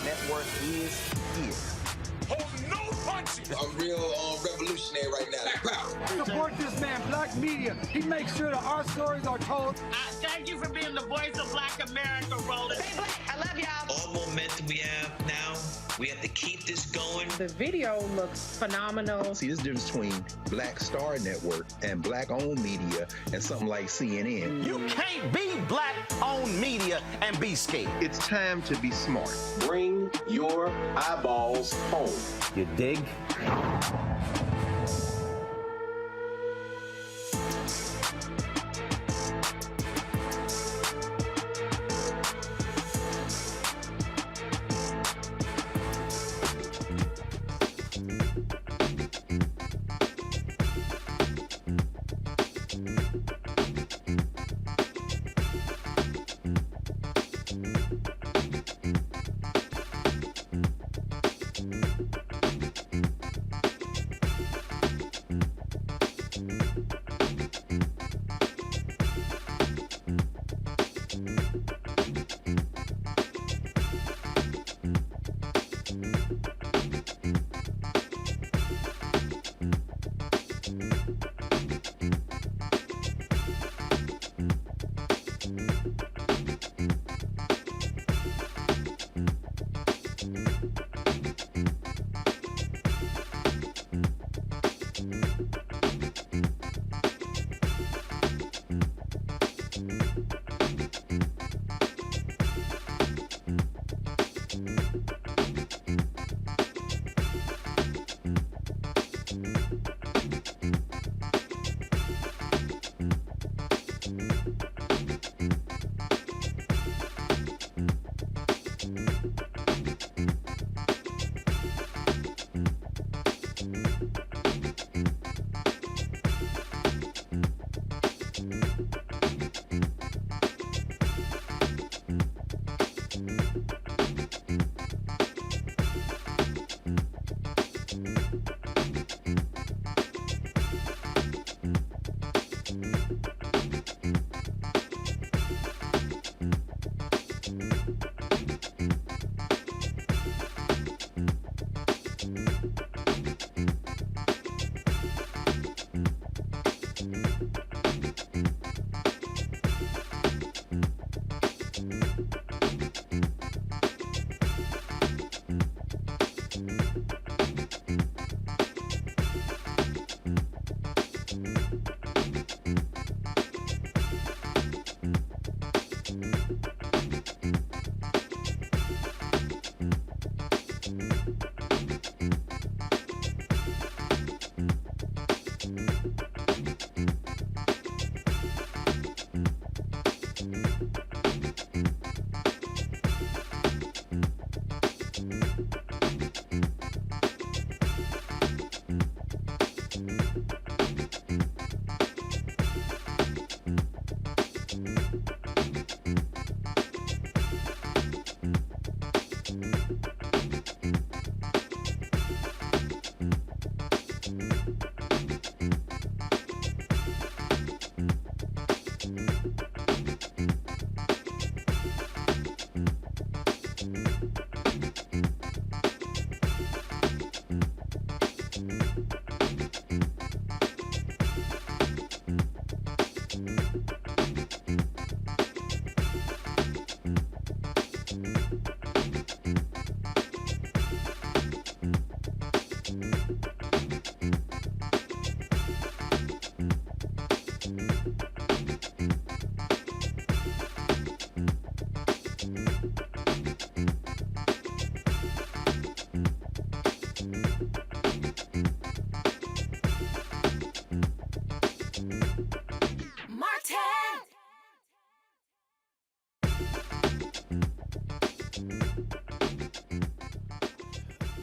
Network is here. Oh, no punches! I'm real revolutionary right now. Support this man, Black Media. He makes sure that our stories are told. Thank you for being the voice of Black America, Roland. Stay black. I love y'all. All momentum we have now, we have to keep this going. The video looks phenomenal. See, this difference between Black Star Network and Black-owned media and something like CNN. You can't be Black-owned media and be scared. It's time to be smart. Bring your eyeballs home. You dig?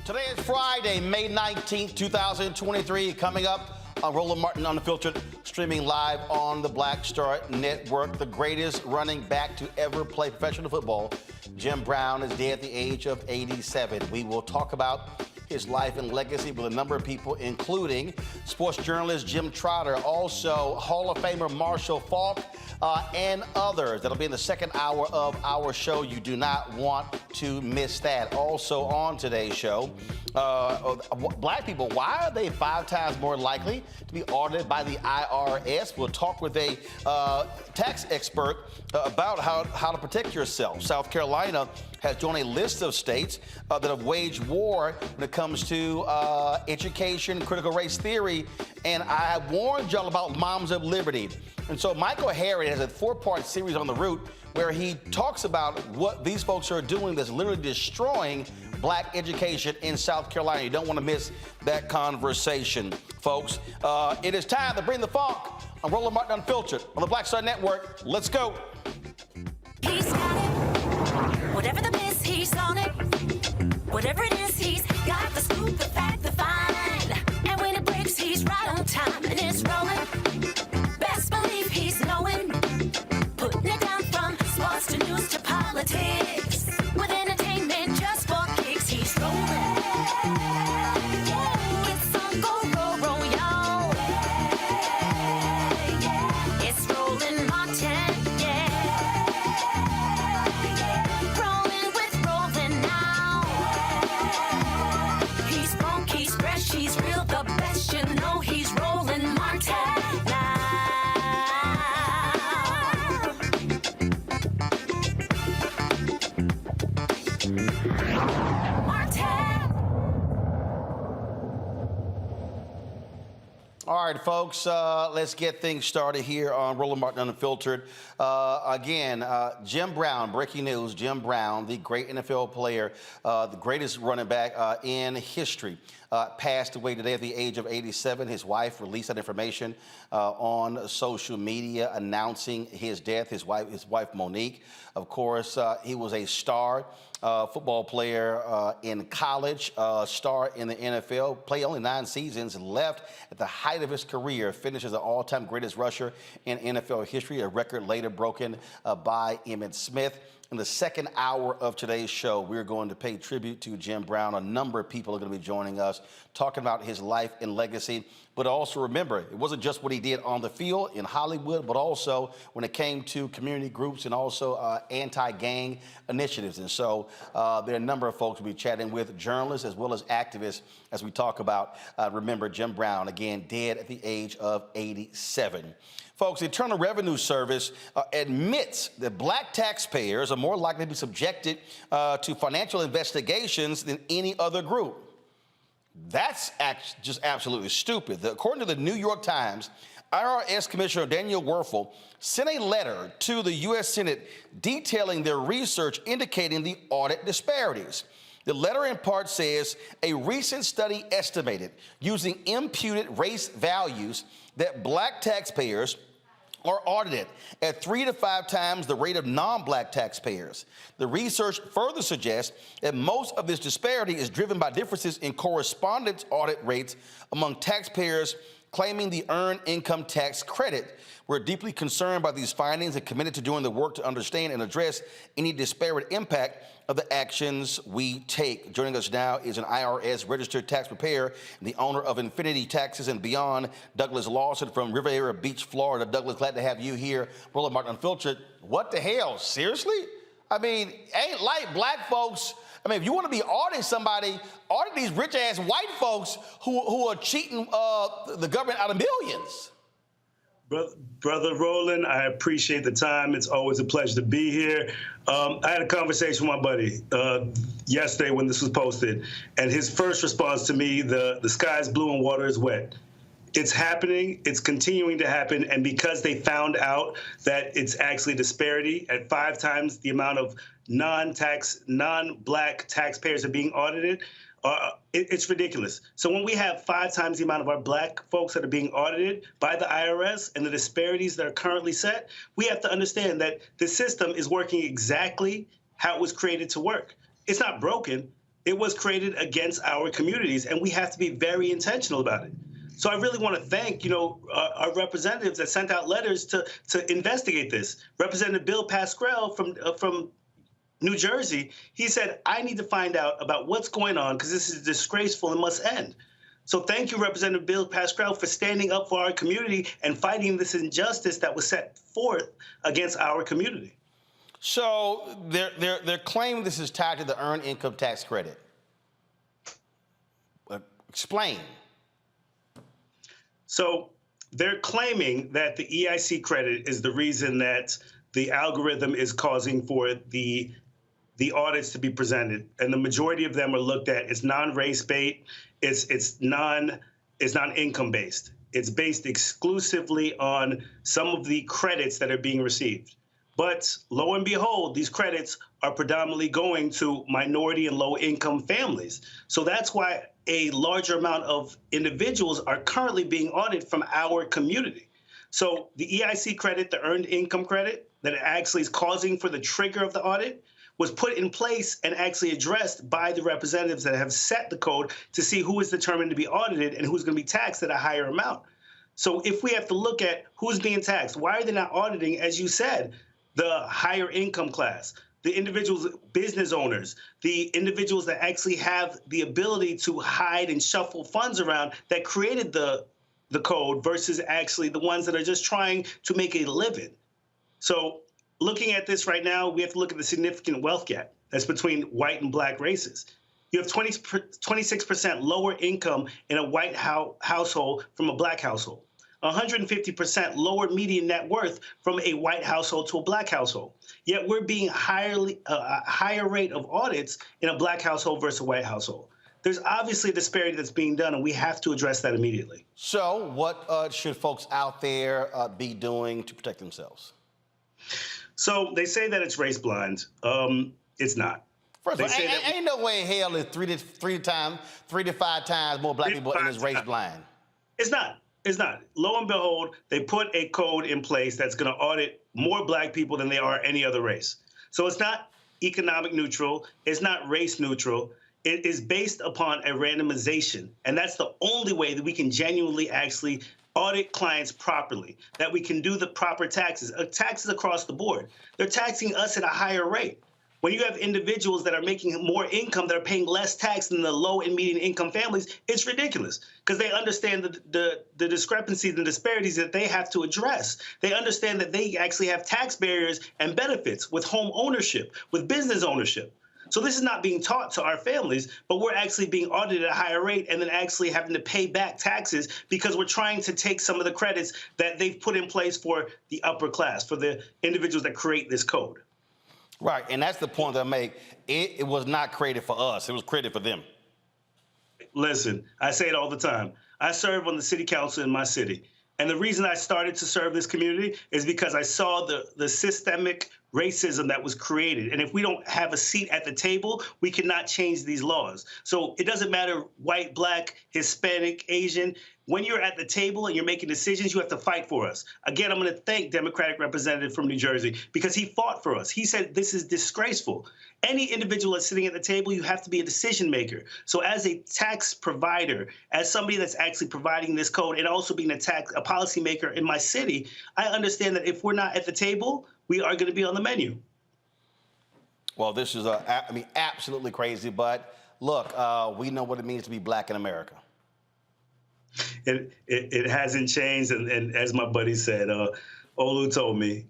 Today is Friday, May 19th, 2023. Coming up on Roland Martin Unfiltered, streaming live on the Black Star Network. The greatest running back to ever play professional football, Jim Brown, is dead at the age of 87. We will talk about his life and legacy with a number of people, including sports journalist Jim Trotter, also Hall of Famer Marshall Faulk, and others. That'll be in the second hour of our show. You do not want to miss that. Also on today's show, black people, why are they 5 times more likely to be audited by the IRS? We'll talk with a tax expert about how to protect yourself. South Carolina has joined a list of states that have waged war when it comes to education, critical race theory, and I warned y'all about Moms of Liberty. And so Michael Harriot has a 4-part series on the route where he talks about what these folks are doing that's literally destroying black education in South Carolina. You don't want to miss that conversation, folks. It is time to bring the funk on Roland Martin Unfiltered on the Black Star Network. Let's go. He's got it. Whatever the miss, he's on it. Whatever it is, he's got the scoop, the fact, the find. And when it breaks, he's right on time and it's rolling. Best believe he's knowing. Putting it down from sports to news to politics. With entertainment just for kicks, he's rolling. It's on go, roll, roll, y'all. It's Roland Martin, rolling with Roland now. He's funk, he's fresh, he's real, the best, you know he's Roland Martin now. All right, folks, let's get things started here on Roland Martin Unfiltered. Again, Jim Brown, breaking news, Jim Brown, the great NFL player, the greatest running back in history, passed away today at the age of 87. His wife released that information on social media announcing his death. His wife Monique, of course, he was a star football player in college, star in the NFL, played only 9 seasons, left at the height of his career, finished as the all-time greatest rusher in NFL history, a record later broken by Emmitt Smith. In the second hour of today's show, we're going to pay tribute to Jim Brown. A number of people are going to be joining us, talking about his life and legacy. But also remember, it wasn't just what he did on the field in Hollywood, but also when it came to community groups and also anti-gang initiatives. And so there are a number of folks we'll be chatting with, journalists as well as activists, as we talk about, remember, Jim Brown, again, dead at the age of 87. Folks, the Internal Revenue Service admits that black taxpayers are more likely to be subjected to financial investigations than any other group. That's just absolutely stupid. According to the New York Times, IRS Commissioner Daniel Werfel sent a letter to the U.S. Senate detailing their research indicating the audit disparities. The letter in part says a recent study estimated using imputed race values that black taxpayers are audited at 3 to 5 times the rate of non-black taxpayers. The research further suggests that most of this disparity is driven by differences in correspondence audit rates among taxpayers claiming the Earned Income Tax Credit. We're deeply concerned by these findings and committed to doing the work to understand and address any disparate impact of the actions we take. Joining us now is an IRS-registered tax preparer and the owner of Infinity Taxes and Beyond, Douglas Lawson from Riviera Beach, Florida. Douglas, glad to have you here. Roland Martin Unfiltered. What the hell? Seriously? I mean, ain't like black folks. I mean, if you want to be auditing somebody, audit these rich-ass white folks who are cheating the government out of millions. Brother Roland, I appreciate the time. It's always a pleasure to be here. I had a conversation with my buddy yesterday when this was posted, and his first response to me, the sky is blue and water is wet. It's happening. It's continuing to happen. And because they found out that it's actually disparity at 5 times the amount of non-black taxpayers are being audited, It's ridiculous. So when we have 5 times the amount of our black folks that are being audited by the IRS and the disparities that are currently set, we have to understand that the system is working exactly how it was created to work. It's not broken. It was created against our communities, and we have to be very intentional about it. So I really want to thank, our representatives that sent out letters to investigate this. Representative Bill Pascrell from New Jersey, he said, I need to find out about what's going on because this is disgraceful and must end. So thank you, Representative Bill Pascrell, for standing up for our community and fighting this injustice that was set forth against our community. So they're claiming this is tied to the Earned Income Tax Credit. Explain. So they're claiming that the EIC credit is the reason that the algorithm is causing for the audits to be presented, and the majority of them are looked at. It's non-race based. It's non-income based. It's based exclusively on some of the credits that are being received. But lo and behold, these credits are predominantly going to minority and low-income families. So that's why a larger amount of individuals are currently being audited from our community. So the EIC credit, the Earned Income Credit, that actually is causing for the trigger of the audit, was put in place and actually addressed by the representatives that have set the code to see who is determined to be audited and who's going to be taxed at a higher amount. So if we have to look at who's being taxed, why are they not auditing, as you said, the higher income class, the individuals, business owners, the individuals that actually have the ability to hide and shuffle funds around that created the code versus actually the ones that are just trying to make a living? So looking at this right now, we have to look at the significant wealth gap that's between white and black races. You have 26% lower income in a white household from a black household. 150% lower median net worth from a white household to a black household. Yet we're being a higher rate of audits in a black household versus a white household. There's obviously a disparity that's being done, and we have to address that immediately. So what should folks out there be doing to protect themselves? So they say that it's race blind. It's not. First of all, ain't no way in hell is 3 to 5 times more black people in this race blind. It's not. It's not. Lo and behold, they put a code in place that's going to audit more black people than they are any other race. So it's not economic neutral. It's not race neutral. It is based upon a randomization. And that's the only way that we can genuinely actually audit clients properly, that we can do the proper taxes across the board. They're taxing us at a higher rate. When you have individuals that are making more income that are paying less tax than the low and median income families, it's ridiculous because they understand the discrepancies and disparities that they have to address. They understand that they actually have tax barriers and benefits with home ownership, with business ownership. So this is not being taught to our families, but we're actually being audited at a higher rate and then actually having to pay back taxes because we're trying to take some of the credits that they've put in place for the upper class, for the individuals that create this code. Right, and that's the point that I make. It was not created for us. It was created for them. Listen, I say it all the time. I serve on the city council in my city. And the reason I started to serve this community is because I saw the systemic racism that was created. And if we don't have a seat at the table, we cannot change these laws. So it doesn't matter white, black, Hispanic, Asian. When you're at the table and you're making decisions, you have to fight for us. Again, I'm going to thank Democratic representative from New Jersey because he fought for us. He said this is disgraceful. Any individual that's sitting at the table, you have to be a decision maker. So as a tax provider, as somebody that's actually providing this code and also being a policymaker in my city, I understand that if we're not at the table, we are going to be on the menu. Well, this is, absolutely crazy. But look, we know what it means to be black in America. It hasn't changed. And as my buddy said, Olu told me,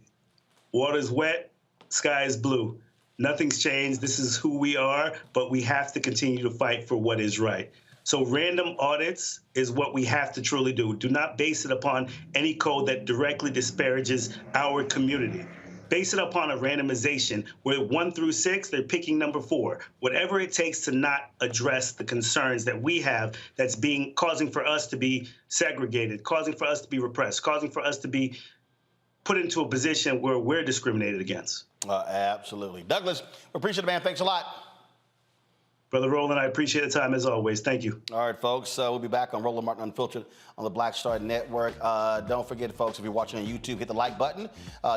water's wet, sky is blue. Nothing's changed. This is who we are, but we have to continue to fight for what is right. So random audits is what we have to truly do. Do not base it upon any code that directly disparages our community. Base it upon a randomization where 1 through 6, they're picking number 4. Whatever it takes to not address the concerns that we have that's causing for us to be segregated, causing for us to be repressed, causing for us to be put into a position where we're discriminated against. Absolutely. Douglas, we appreciate it, man. Thanks a lot. Brother Roland, I appreciate the time as always. Thank you. All right, folks. We'll be back on Roland Martin Unfiltered on the Black Star Network. Don't forget, folks, if you're watching on YouTube, hit the like button.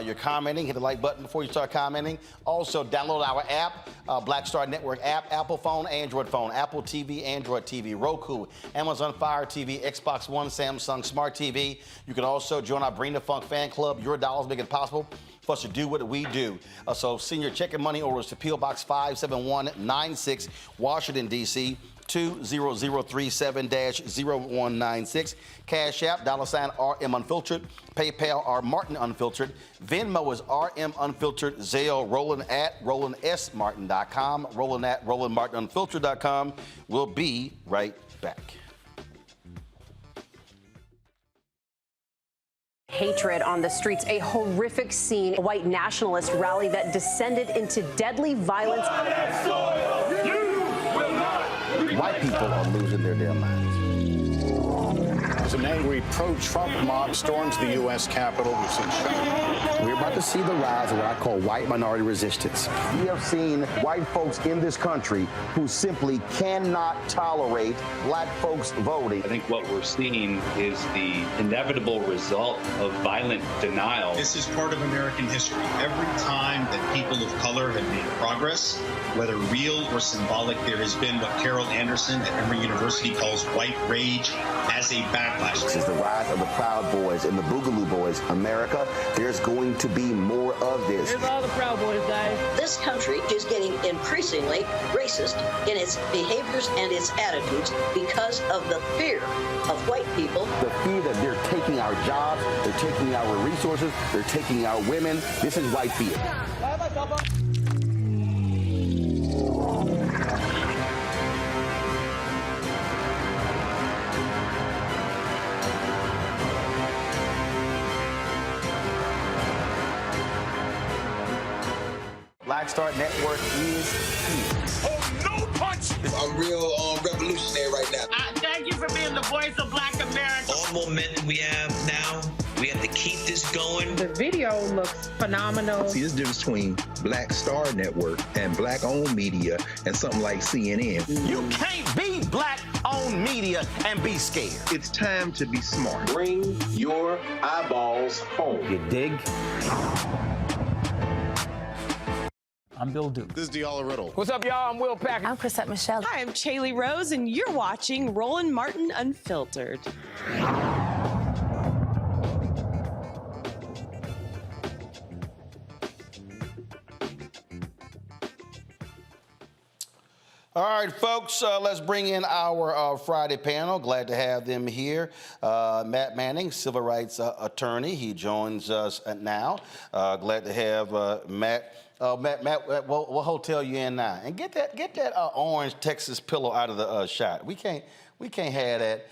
You're commenting, hit the like button before you start commenting. Also, download our app, Black Star Network app, Apple phone, Android phone, Apple TV, Android TV, Roku, Amazon Fire TV, Xbox One, Samsung Smart TV. You can also join our Bring the Funk fan club. Your dollars make it possible for us to do what we do. So send your check and money orders to P.O. Box 57196, Washington, D.C., 20037-0196. Cash App, $RM Unfiltered. PayPal, R Martin Unfiltered. Venmo is RM Unfiltered. Zelle, Roland at RolandSMartin.com. Roland at RolandMartinUnfiltered.com. We'll be right back. Hatred on the streets, a horrific scene, a white nationalist rally that descended into deadly violence. White people are losing their damn minds. As an angry pro-Trump mob storms the U.S. Capitol, we've seen shooting. We're about to see the rise of what I call white minority resistance. We have seen white folks in this country who simply cannot tolerate black folks voting. I think what we're seeing is the inevitable result of violent denial. This is part of American history. Every time that people of color have made progress, whether real or symbolic, there has been what Carol Anderson at Emory University calls white rage as a backlash. This is the rise of the Proud Boys and the Boogaloo Boys. America, there's going to be more of this. Here's all the Proud Boys, guys. This country is getting increasingly racist in its behaviors and its attitudes because of the fear of white people. The fear that they're taking our jobs, they're taking our resources, they're taking our women. This is white fear. Black Star Network is here. Oh, no punch! I'm real revolutionary right now. Thank you for being the voice of Black America. All momentum we have now, we have to keep this going. The video looks phenomenal. See, there's a difference between Black Star Network and black-owned media and something like CNN. You can't be black-owned media and be scared. It's time to be smart. Bring your eyeballs home. You dig? I'm Bill Duke. This is Diala Riddle. What's up, y'all? I'm Will Packer. I'm Chrisette Michelle. Hi, I'm Chaley Rose, and you're watching Roland Martin Unfiltered. All right, folks, let's bring in our Friday panel. Glad to have them here. Matt Manning, civil rights attorney. He joins us now. Glad to have Matt. Matt, what hotel you in now? And get that orange Texas pillow out of the shot. We can't have that.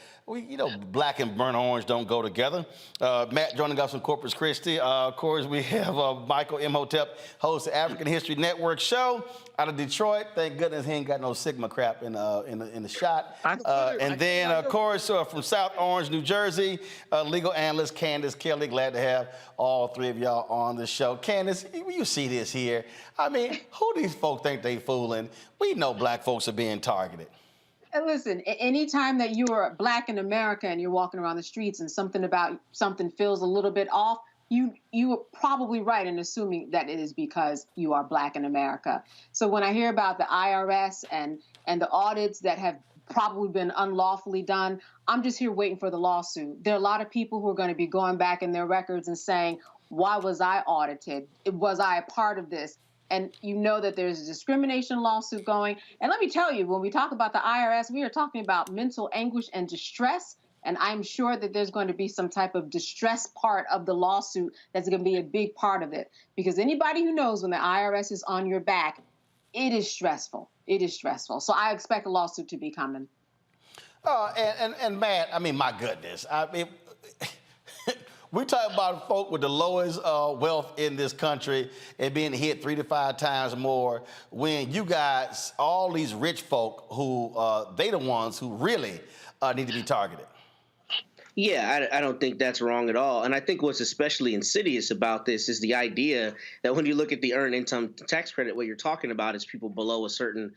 Black and burnt orange don't go together. Matt joining us from Corpus Christi. Of course, we have Michael Imhotep, host of African History Network show out of Detroit. Thank goodness he ain't got no Sigma crap in the shot. And then, of course, from South Orange, New Jersey, legal analyst Candace Kelly. Glad to have all three of y'all on the show. Candace, you see this here. I mean, who these folk think they fooling? We know black folks are being targeted. And listen, anytime that you are black in America and you're walking around the streets and something feels a little bit off, you are probably right in assuming that it is because you are black in America. So when I hear about the IRS and the audits that have probably been unlawfully done, I'm just here waiting for the lawsuit. There are a lot of people who are going to be going back in their records and saying, why was I audited? Was I a part of this? And you know that there's a discrimination lawsuit going. And let me tell you, when we talk about the IRS, we are talking about mental anguish and distress. And I'm sure that there's going to be some type of distress part of the lawsuit that's going to be a big part of it. Because anybody who knows when the IRS is on your back, it is stressful. It is stressful. So I expect a lawsuit to be coming. And Matt, I mean, my goodness. I mean, we talk about folk with the lowest wealth in this country and being hit 3 to 5 times more when you got all these rich folk who they the ones who really need to be targeted. Yeah, I don't think that's wrong at all. And I think what's especially insidious about this is the idea that when you look at the earned income tax credit, what you're talking about is people below a certain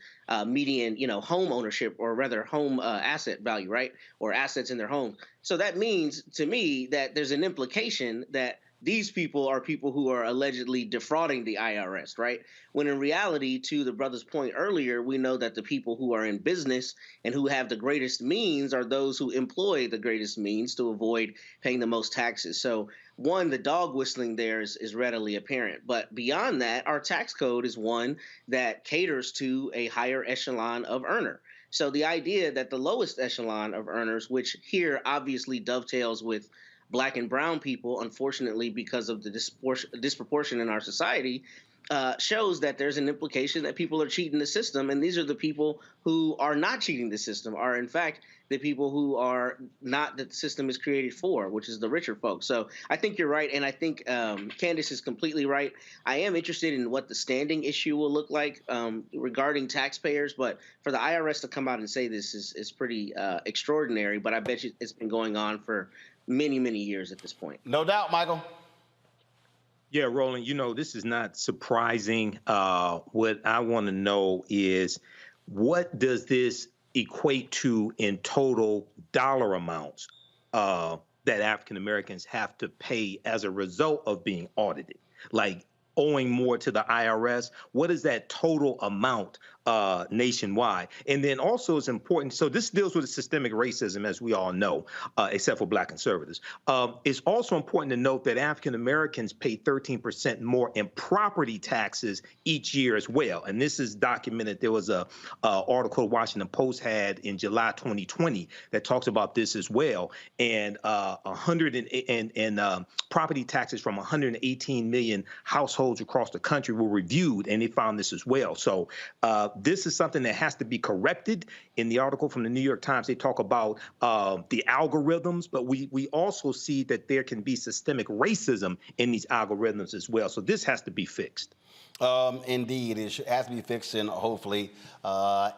median, home ownership, or rather home asset value, right? Or assets in their home. So that means to me that there's an implication that these people are people who are allegedly defrauding the IRS, right? When in reality, to the brother's point earlier, we know that the people who are in business and who have the greatest means are those who employ the greatest means to avoid paying the most taxes. So one, the dog whistling there is readily apparent. But beyond that, our tax code is one that caters to a higher echelon of earner. So the idea that the lowest echelon of earners, which here obviously dovetails with Black and brown people, unfortunately, because of the disproportion in our society, shows that there's an implication that people are cheating the system. And these are the people who are not cheating the system, are in fact the people who are not, that the system is created for, which is the richer folks. So I think you're right. And I think Candace is completely right. I am interested in what the standing issue will look like regarding taxpayers. But for the IRS to come out and say this is pretty extraordinary. But I bet you it's been going on for many, many years at this point. No doubt, Michael. Yeah, Roland, this is not surprising. What I want to know is, what does this equate to in total dollar amounts that African Americans have to pay as a result of being audited? Like owing more to the IRS? What is that total amount nationwide? And then also it's important, so this deals with systemic racism, as we all know, except for Black conservatives. It's also important to note that African Americans pay 13% more in property taxes each year as well. And this is documented. There was a article Washington Post had in July 2020 that talks about this as well. And property taxes from 118 million households across the country were reviewed, and they found this as well. So this is something that has to be corrected. In the article from the New York Times, they talk about the algorithms, but we also see that there can be systemic racism in these algorithms as well. So this has to be fixed. Indeed, it has to be fixed, and hopefully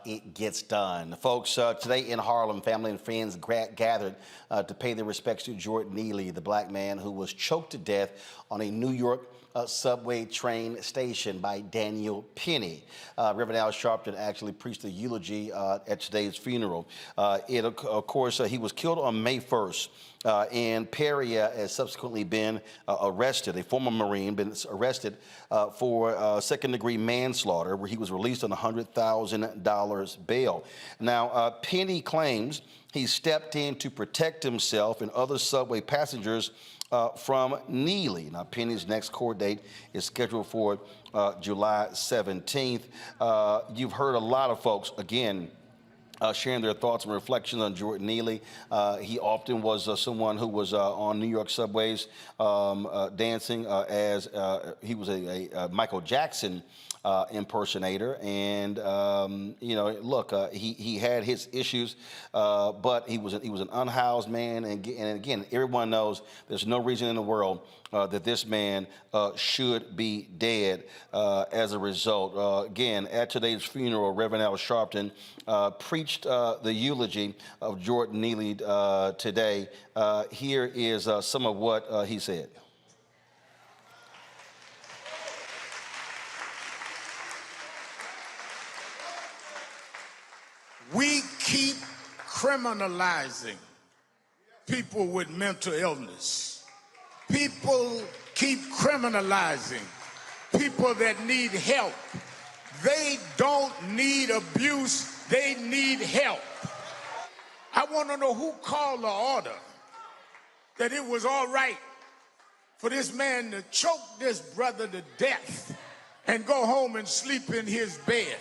it gets done. Folks, today in Harlem, family and friends gathered to pay their respects to Jordan Neely, the Black man who was choked to death on a New York subway train station by Daniel Penny. Reverend Al Sharpton actually preached a eulogy at today's funeral. Of course, he was killed on May 1st. And Perry has subsequently been arrested, a former Marine, been arrested for second-degree manslaughter, where he was released on $100,000 bail. Now, Penny claims he stepped in to protect himself and other subway passengers from Neely. Now, Penny's next court date is scheduled for July 17th. You've heard a lot of folks, again, sharing their thoughts and reflections on Jordan Neely. He often was someone who was on New York subways dancing as he was a Michael Jackson impersonator. And, look, he had his issues, but he was an unhoused man. And again, everyone knows there's no reason in the world that this man should be dead as a result. Again, at today's funeral, Reverend Al Sharpton preached the eulogy of Jordan Neely today. Here is some of what he said. We keep criminalizing people with mental illness. People keep criminalizing people that need help. They don't need abuse, they need help. I want to know who called the order that it was all right for this man to choke this brother to death and go home and sleep in his bed.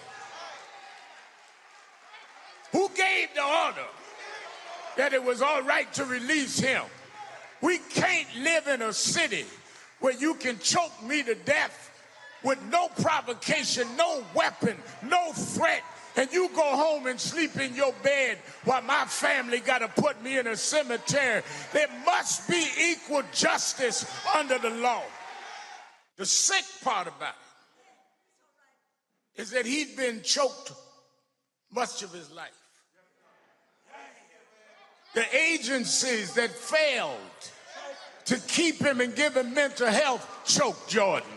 Who gave the order that it was all right to release him? We can't live in a city where you can choke me to death with no provocation, no weapon, no threat, and you go home and sleep in your bed while my family got to put me in a cemetery. There must be equal justice under the law. The sick part about it is that he'd been choked much of his life. the agencies that failed to keep him and give him mental health choked Jordan.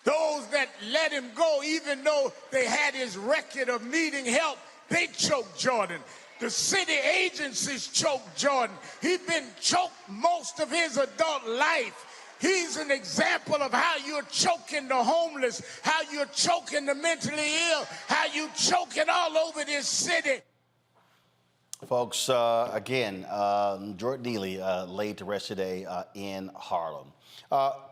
Those that let him go, even though they had his record of needing help, they choked Jordan. The city agencies choked Jordan. He'd been choked most of his adult life. He's an example of how you're choking the homeless, how you're choking the mentally ill, how you're choking all over this city. Folks, again, Jordan Neely laid to rest today in Harlem.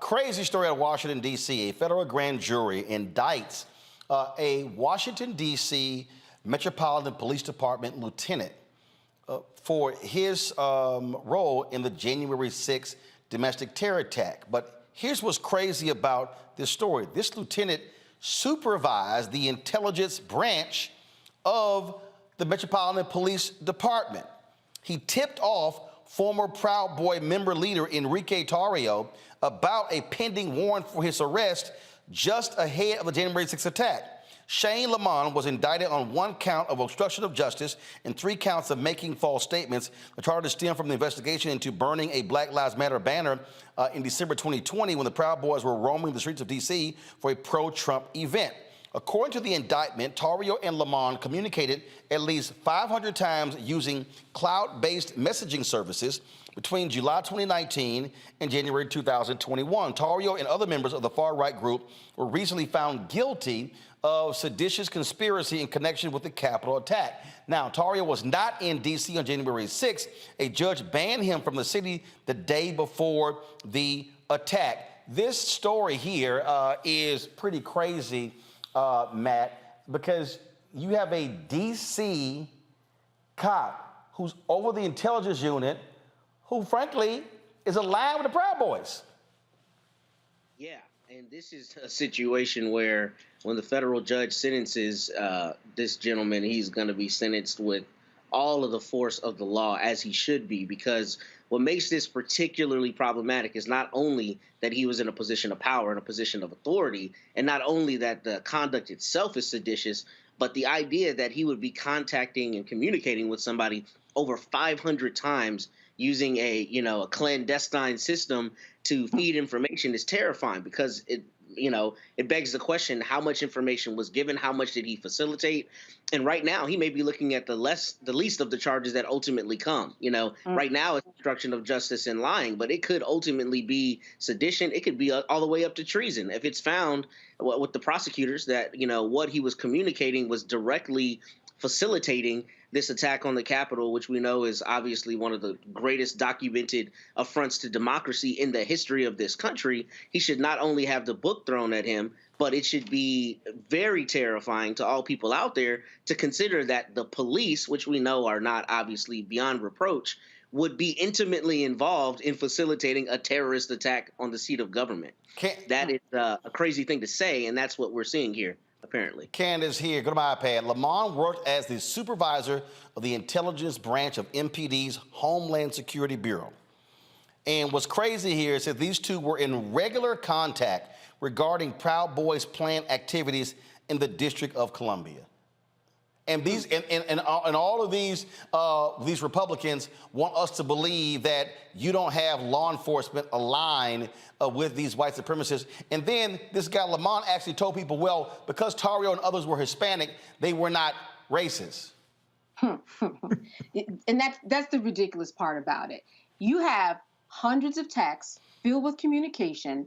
Crazy story out of Washington, D.C. A federal grand jury indicts a Washington, D.C. Metropolitan Police Department lieutenant for his role in the January 6th domestic terror attack. But here's what's crazy about this story. This lieutenant supervised the intelligence branch of the Metropolitan Police Department. He tipped off former Proud Boy member leader Enrique Tarrio about a pending warrant for his arrest just ahead of the January 6th attack. Shane Lamont was indicted on 1 count of obstruction of justice and 3 counts of making false statements. The charges stem from the investigation into burning a Black Lives Matter banner in December 2020 when the Proud Boys were roaming the streets of D.C. for a pro-Trump event. According to the indictment, Tarrio and Lamont communicated at least 500 times using cloud-based messaging services between July 2019 and January 2021. Tarrio and other members of the far-right group were recently found guilty of seditious conspiracy in connection with the Capitol attack. Now, Tarrio was not in D.C. on January 6th. A judge banned him from the city the day before the attack. This story here is pretty crazy, Matt, because you have a D.C. cop who's over the intelligence unit who, frankly, is aligned with the Proud Boys. Yeah, and this is a situation where when the federal judge sentences this gentleman, he's going to be sentenced with all of the force of the law, as he should be, because what makes this particularly problematic is not only that he was in a position of power, in a position of authority, and not only that the conduct itself is seditious, but the idea that he would be contacting and communicating with somebody over 500 times using a clandestine system to feed information is terrifying, because it begs the question, how much information was given? How much did he facilitate? And right now, he may be looking at the least of the charges that ultimately come. Right now, it's obstruction of justice and lying, but it could ultimately be sedition. It could be all the way up to treason. If it's found with the prosecutors that, what he was communicating was directly facilitating this attack on the Capitol, which we know is obviously one of the greatest documented affronts to democracy in the history of this country, he should not only have the book thrown at him, but it should be very terrifying to all people out there to consider that the police, which we know are not obviously beyond reproach, would be intimately involved in facilitating a terrorist attack on the seat of government. That is a crazy thing to say, and that's what we're seeing here. Apparently. Candace here, go to my iPad. Lamont worked as the supervisor of the intelligence branch of MPD's Homeland Security Bureau. And what's crazy here is that these two were in regular contact regarding Proud Boys' planned activities in the District of Columbia. And these and all of these Republicans want us to believe that you don't have law enforcement aligned with these white supremacists. And then this guy Lamont actually told people, well, because Tarrio and others were Hispanic, they were not racist. And that's the ridiculous part about it. You have hundreds of texts filled with communication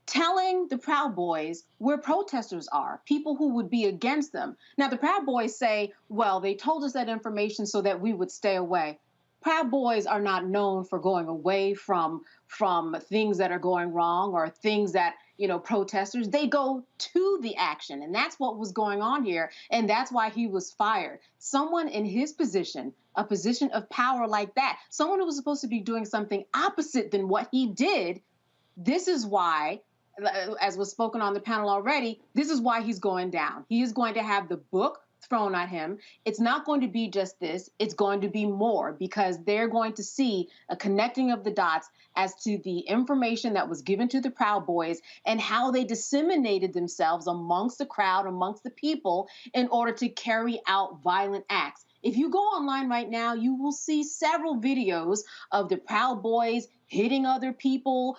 telling the Proud Boys where protesters are, people who would be against them. Now, the Proud Boys say, well, they told us that information so that we would stay away. Proud Boys are not known for going away from things that are going wrong or things that, protesters. They go to the action, and that's what was going on here, and that's why he was fired. Someone in his position, a position of power like that, someone who was supposed to be doing something opposite than what he did, this is why, as was spoken on the panel already, this is why he's going down. He is going to have the book thrown at him. It's not going to be just this. It's going to be more, because they're going to see a connecting of the dots as to the information that was given to the Proud Boys and how they disseminated themselves amongst the crowd, amongst the people, in order to carry out violent acts. If you go online right now, you will see several videos of the Proud Boys hitting other people,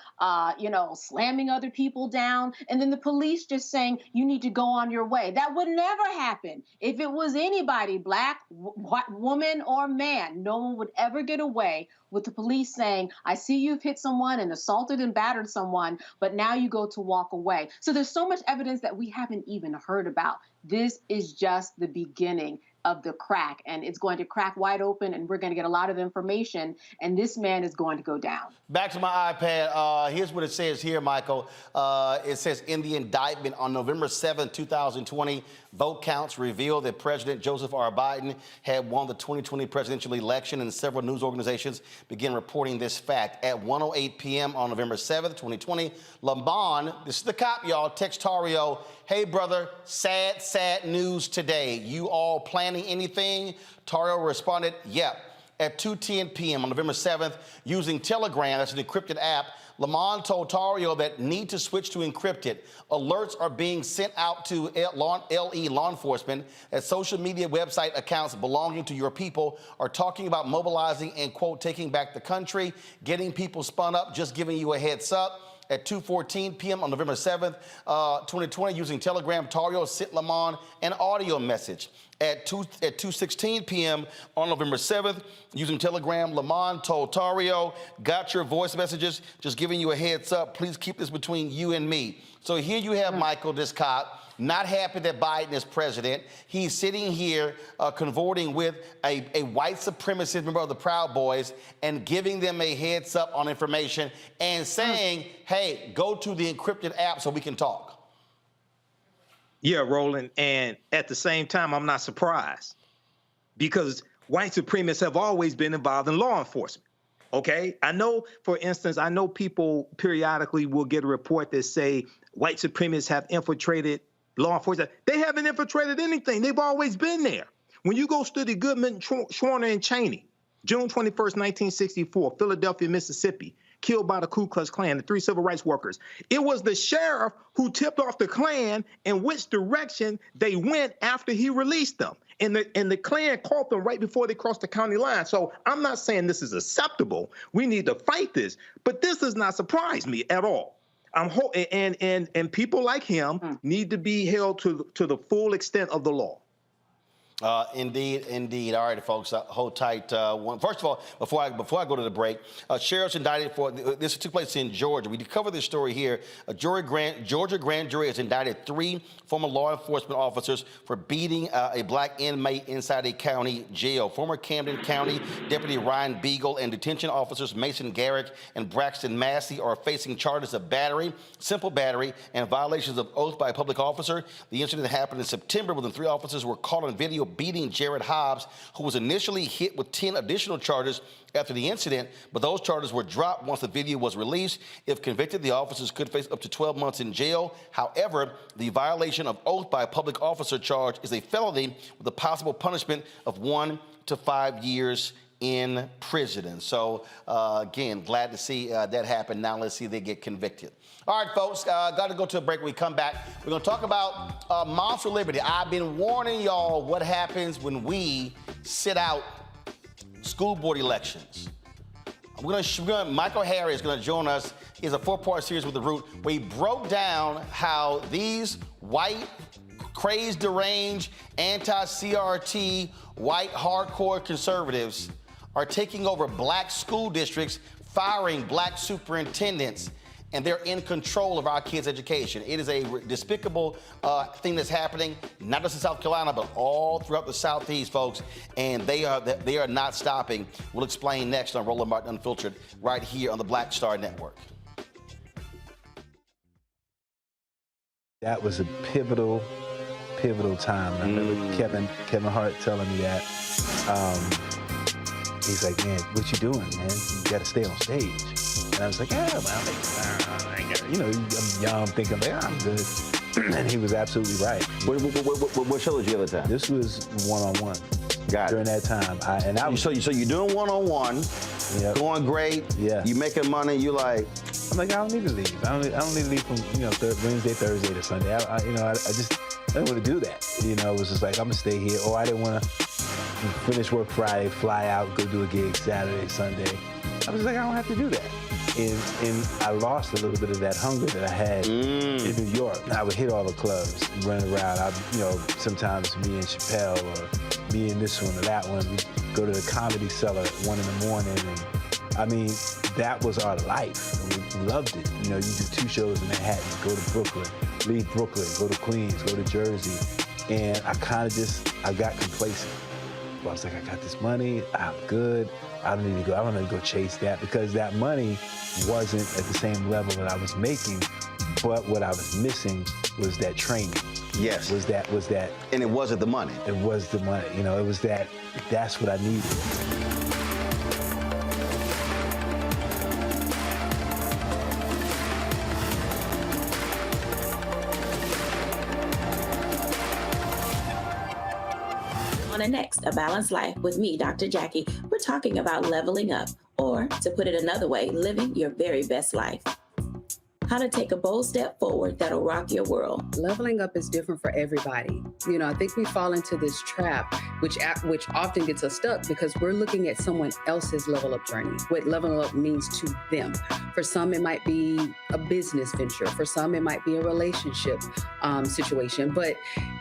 slamming other people down, and then the police just saying, you need to go on your way. That would never happen if it was anybody, black, white, woman, or man. No one would ever get away with the police saying, I see you've hit someone and assaulted and battered someone, but now you go to walk away. So there's so much evidence that we haven't even heard about. This is just the beginning of the crack, and it's going to crack wide open, and we're going to get a lot of information, and this man is going to go down. Back to my iPad. Here's what it says here, Michael. It says, in the indictment on November 7, 2020, vote counts revealed that President Joseph R. Biden had won the 2020 presidential election, and several news organizations began reporting this fact. At 1:08 p.m. on November 7, 2020, Lamont, this is the cop, y'all, text Tario, hey, brother, sad, sad news today. You all planning anything? Tario responded, yep. At 2:10 p.m. on November 7th, using Telegram, that's an encrypted app, Lamont told Tario that need to switch to encrypted. Alerts are being sent out to LE law enforcement as social media website accounts belonging to your people are talking about mobilizing and, quote, taking back the country, getting people spun up, just giving you a heads up. At 2:14 p.m. on November 7th, 2020, using Telegram, Tario sent Lamont an audio message. At 2:16 p.m. on November 7th, using Telegram, Lamont told Tario, got your voice messages, just giving you a heads up. Please keep this between you and me. So here you have Michael, this cop, not happy that Biden is president. He's sitting here convorting with a white supremacist member of the Proud Boys and giving them a heads up on information and saying, hey, go to the encrypted app so we can talk. Yeah, Roland. And at the same time, I'm not surprised because white supremacists have always been involved in law enforcement. OK, I know, for instance, I know people periodically will get a report that say white supremacists have infiltrated law enforcement. They haven't infiltrated anything. They've always been there. When you go study Goodman, Schwerner, and Cheney, June 21st, 1964, Philadelphia, Mississippi, killed by the Ku Klux Klan, the 3 civil rights workers. It was the sheriff who tipped off the Klan in which direction they went after he released them. And the Klan caught them right before they crossed the county line. So I'm not saying this is acceptable. We need to fight this. But this does not surprise me at all. And people like him need to be held to the full extent of the law. Indeed, indeed. All right, folks, hold tight. First of all, before I go to the break, sheriff's indicted for this took place in Georgia. We covered this story here. A Georgia grand jury has indicted 3 former law enforcement officers for beating a black inmate inside a county jail. Former Camden County Deputy Ryan Beagle and detention officers Mason Garrick and Braxton Massey are facing charges of battery, simple battery, and violations of oath by a public officer. The incident happened in September when the 3 officers were caught on video beating Jared Hobbs, who was initially hit with 10 additional charges after the incident, but those charges were dropped once the video was released. If convicted, the officers could face up to 12 months in jail. However, the violation of oath by a public officer charge is a felony with a possible punishment of 1 to 5 years in prison. And so, again, glad to see that happen. Now let's see if they get convicted. All right, folks, got to go to a break. When we come back, we're going to talk about Moms for Liberty. I've been warning y'all what happens when we sit out school board elections. Michael Harriot is going to join us. He has a 4-part series with The Root where he broke down how these white, crazed, deranged, anti-CRT, white, hardcore conservatives are taking over black school districts, firing black superintendents, and they're in control of our kids' education. It is a despicable thing that's happening, not just in South Carolina, but all throughout the Southeast, folks, and they are not stopping. We'll explain next on Roland Martin Unfiltered right here on the Black Star Network. That was a pivotal time. I remember Kevin Hart telling me that. He's like, man, what you doing, man? You got to stay on stage. And I was like, yeah, well, I'm young, thinking, like, I'm good. And he was absolutely right. What show did you have at the time? This was one-on-one. Got it. During that time. So you're doing one-on-one, going great. Yeah. You making money. You like. I'm like, I don't need to leave. I don't need to leave from Wednesday, Thursday to Sunday. I don't want to do that. It was just like, I'm gonna stay here. Or I didn't want to finish work Friday, fly out, go do a gig Saturday, Sunday. I was like, I don't have to do that. And I lost a little bit of that hunger that I had in New York. I would hit all the clubs, run around. Sometimes me and Chappelle or me and this one or that one, we go to the Comedy Cellar at 1 in the morning. And I mean, that was our life. And we loved it. You do 2 shows in Manhattan, go to Brooklyn, leave Brooklyn, go to Queens, go to Jersey. And I got complacent. I was like, I got this money, I'm good. I don't need to go chase that, because that money wasn't at the same level that I was making, but what I was missing was that training. Yes. Was that. And it wasn't the money. It was the money, it was that's what I needed. On the next A Balanced Life with me, Dr. Jackie, we're talking about leveling up, or to put it another way, living your very best life. How to take a bold step forward that'll rock your world. Leveling up is different for everybody. I think we fall into this trap, which often gets us stuck because we're looking at someone else's level up journey, what leveling up means to them. For some, it might be a business venture. For some, it might be a relationship situation, but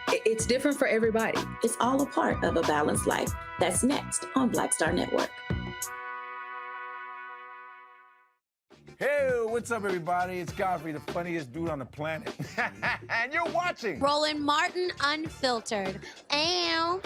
it's different for everybody. It's all a part of A Balanced Life. That's next on Black Star Network. Hey, what's up, everybody? It's Godfrey, the funniest dude on the planet. And you're watching Roland Martin Unfiltered. Ow.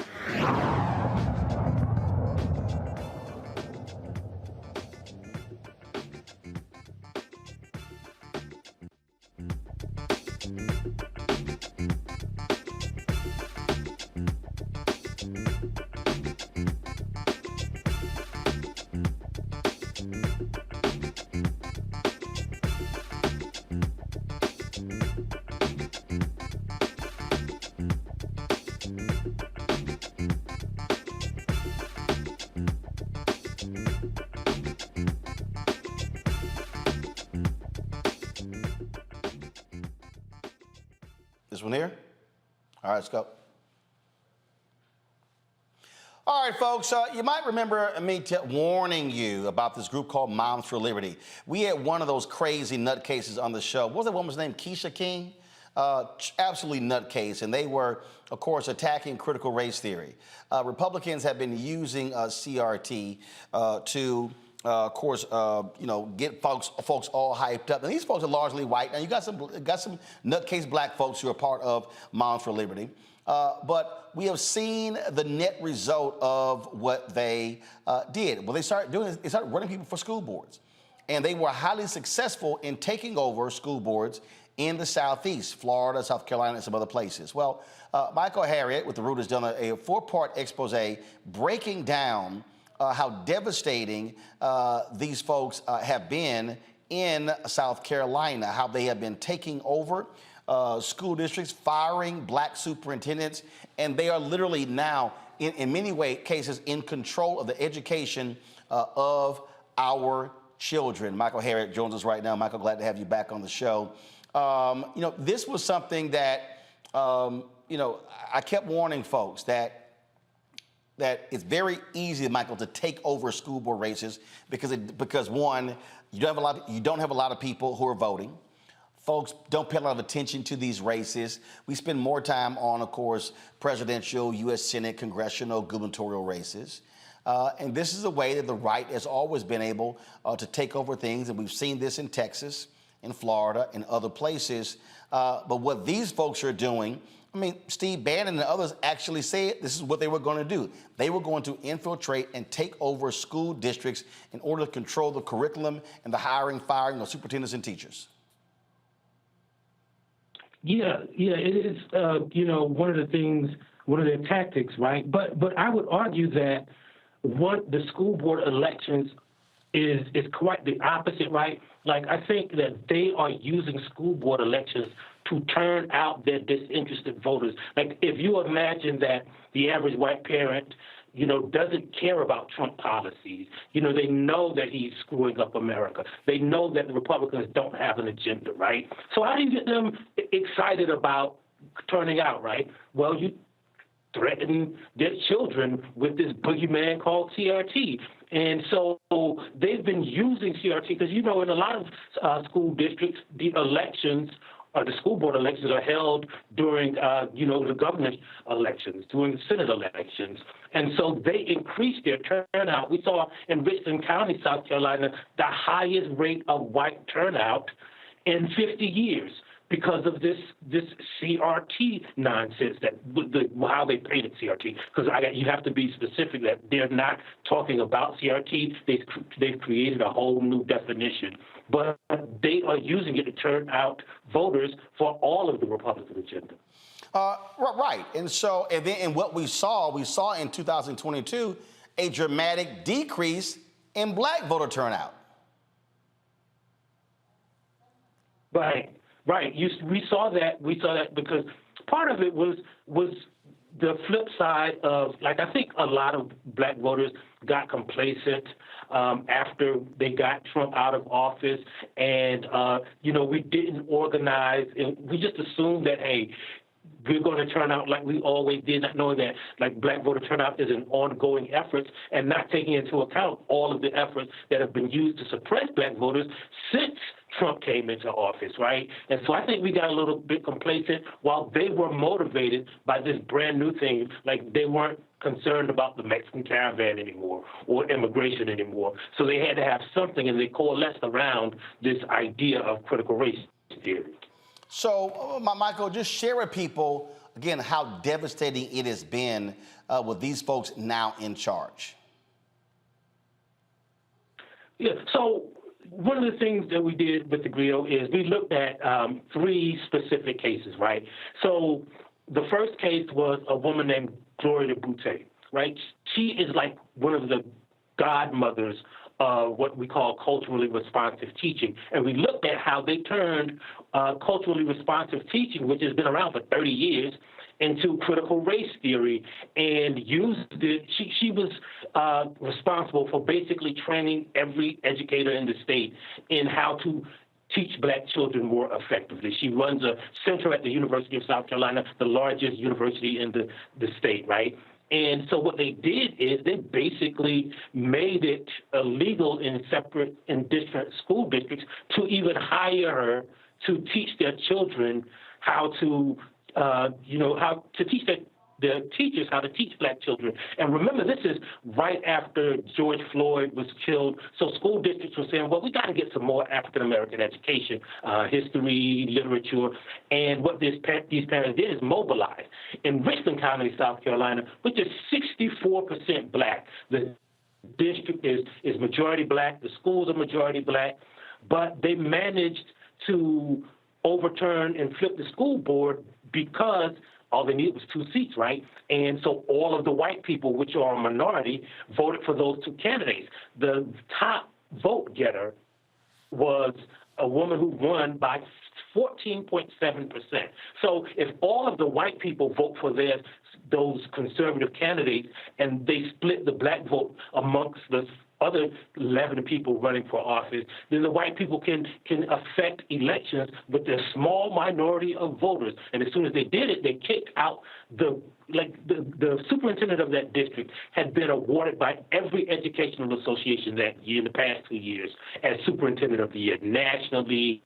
This one here? All right, let's go. All right, folks, you might remember me warning you about this group called Moms for Liberty. We had one of those crazy nutcases on the show. What was that woman's name? Keisha King? Absolutely nutcase. And they were, of course, attacking critical race theory. Republicans have been using CRT to, of course, get folks all hyped up. And these folks are largely white. Now, you got some nutcase black folks who are part of Moms for Liberty. But we have seen the net result of what they did. What they started doing is they started running people for school boards. And they were highly successful in taking over school boards in the Southeast, Florida, South Carolina, and some other places. Well, Michael Harriot with the Root has done a 4-part expose breaking down how devastating these folks have been in South Carolina, how they have been taking over school districts, firing black superintendents, and they are literally now, in many cases, in control of the education of our children. Michael Harriot joins us right now. Michael, glad to have you back on the show. This was something that, I kept warning folks that it's very easy, Michael, to take over school board races because one, you don't have a lot of people who are voting. Folks don't pay a lot of attention to these races. We spend more time on, of course, presidential, U.S. Senate, congressional, gubernatorial races. And this is a way that the right has always been able to take over things. And we've seen this in Texas, in Florida, and other places. But what these folks are doing, Steve Bannon and others actually said this is what they were going to do. They were going to infiltrate and take over school districts in order to control the curriculum and the hiring, firing of superintendents and teachers. Yeah, it is, one of their tactics, right? But I would argue that the school board elections is quite the opposite, right? Like, I think that they are using school board elections to turn out their disinterested voters. Like, if you imagine that the average white parent, doesn't care about Trump policies. They know that he's screwing up America. They know that the Republicans don't have an agenda, right? So how do you get them excited about turning out, right? Well, threaten their children with this boogeyman called CRT. And so they've been using CRT because, in a lot of school districts, the elections or the school board elections are held during, the governor's elections, during the Senate elections. And so they increased their turnout. We saw in Richland County, South Carolina, the highest rate of white turnout in 50 years. Because of this CRT nonsense, how they painted CRT. Because you have to be specific that they're not talking about CRT. They've created a whole new definition, but they are using it to turn out voters for all of the Republican agenda. Right, and what we saw in 2022 a dramatic decrease in black voter turnout. Right. Right. We saw that because part of it was the flip side of, I think a lot of black voters got complacent after they got Trump out of office, and we didn't organize, and we just assumed that, hey, we're going to turn out like we always did, not knowing that black voter turnout is an ongoing effort and not taking into account all of the efforts that have been used to suppress black voters since Trump came into office, right? And so I think we got a little bit complacent while they were motivated by this brand new thing. They weren't concerned about the Mexican caravan anymore or immigration anymore. So they had to have something, and they coalesced around this idea of critical race theory. So, Michael, just share with people, again, how devastating it has been with these folks now in charge. Yeah, so one of the things that we did with the grill is we looked at 3 specific cases, right? So the first case was a woman named Gloria Boutte, right? She is like one of the godmothers of what we call culturally responsive teaching. And we looked at how they turned culturally responsive teaching, which has been around for 30 years, into critical race theory and used it. She was responsible for basically training every educator in the state in how to teach black children more effectively. She runs a center at the University of South Carolina, the largest university in the state, right? And so what they did is they basically made it illegal in different school districts to even hire her to teach their children how to, how to teach their teachers how to teach black children. And remember, this is right after George Floyd was killed. So school districts were saying, well, we got to get some more African-American education, history, literature. And what these parents did is mobilize. In Richland County, South Carolina, which is 64% black, the district is majority black, the schools are majority black, but they managed to overturn and flip the school board because all they needed was 2 seats, right? And so all of the white people, which are a minority, voted for those 2 candidates. The top vote getter was a woman who won by 14.7%. So if all of the white people vote for those conservative candidates and they split the black vote amongst the other 11 people running for office, then the white people can affect elections with their small minority of voters. And as soon as they did it, they kicked out the superintendent of that district had been awarded by every educational association that year in the past 2 years as superintendent of the year, nationally,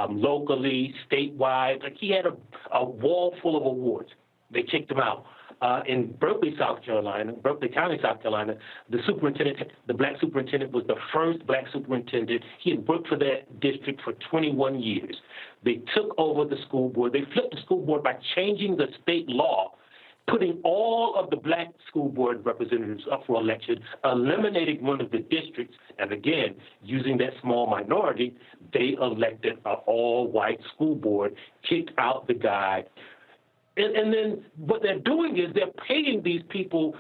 locally, statewide. He had a wall full of awards. They kicked him out. In Berkeley, South Carolina, Berkeley County, South Carolina, the black superintendent was the first black superintendent. He had worked for that district for 21 years. They took over the school board. They flipped the school board by changing the state law, putting all of the black school board representatives up for election, eliminating one of the districts, and again, using that small minority, they elected an all-white school board, kicked out the guy. And then what they're doing is they're paying these people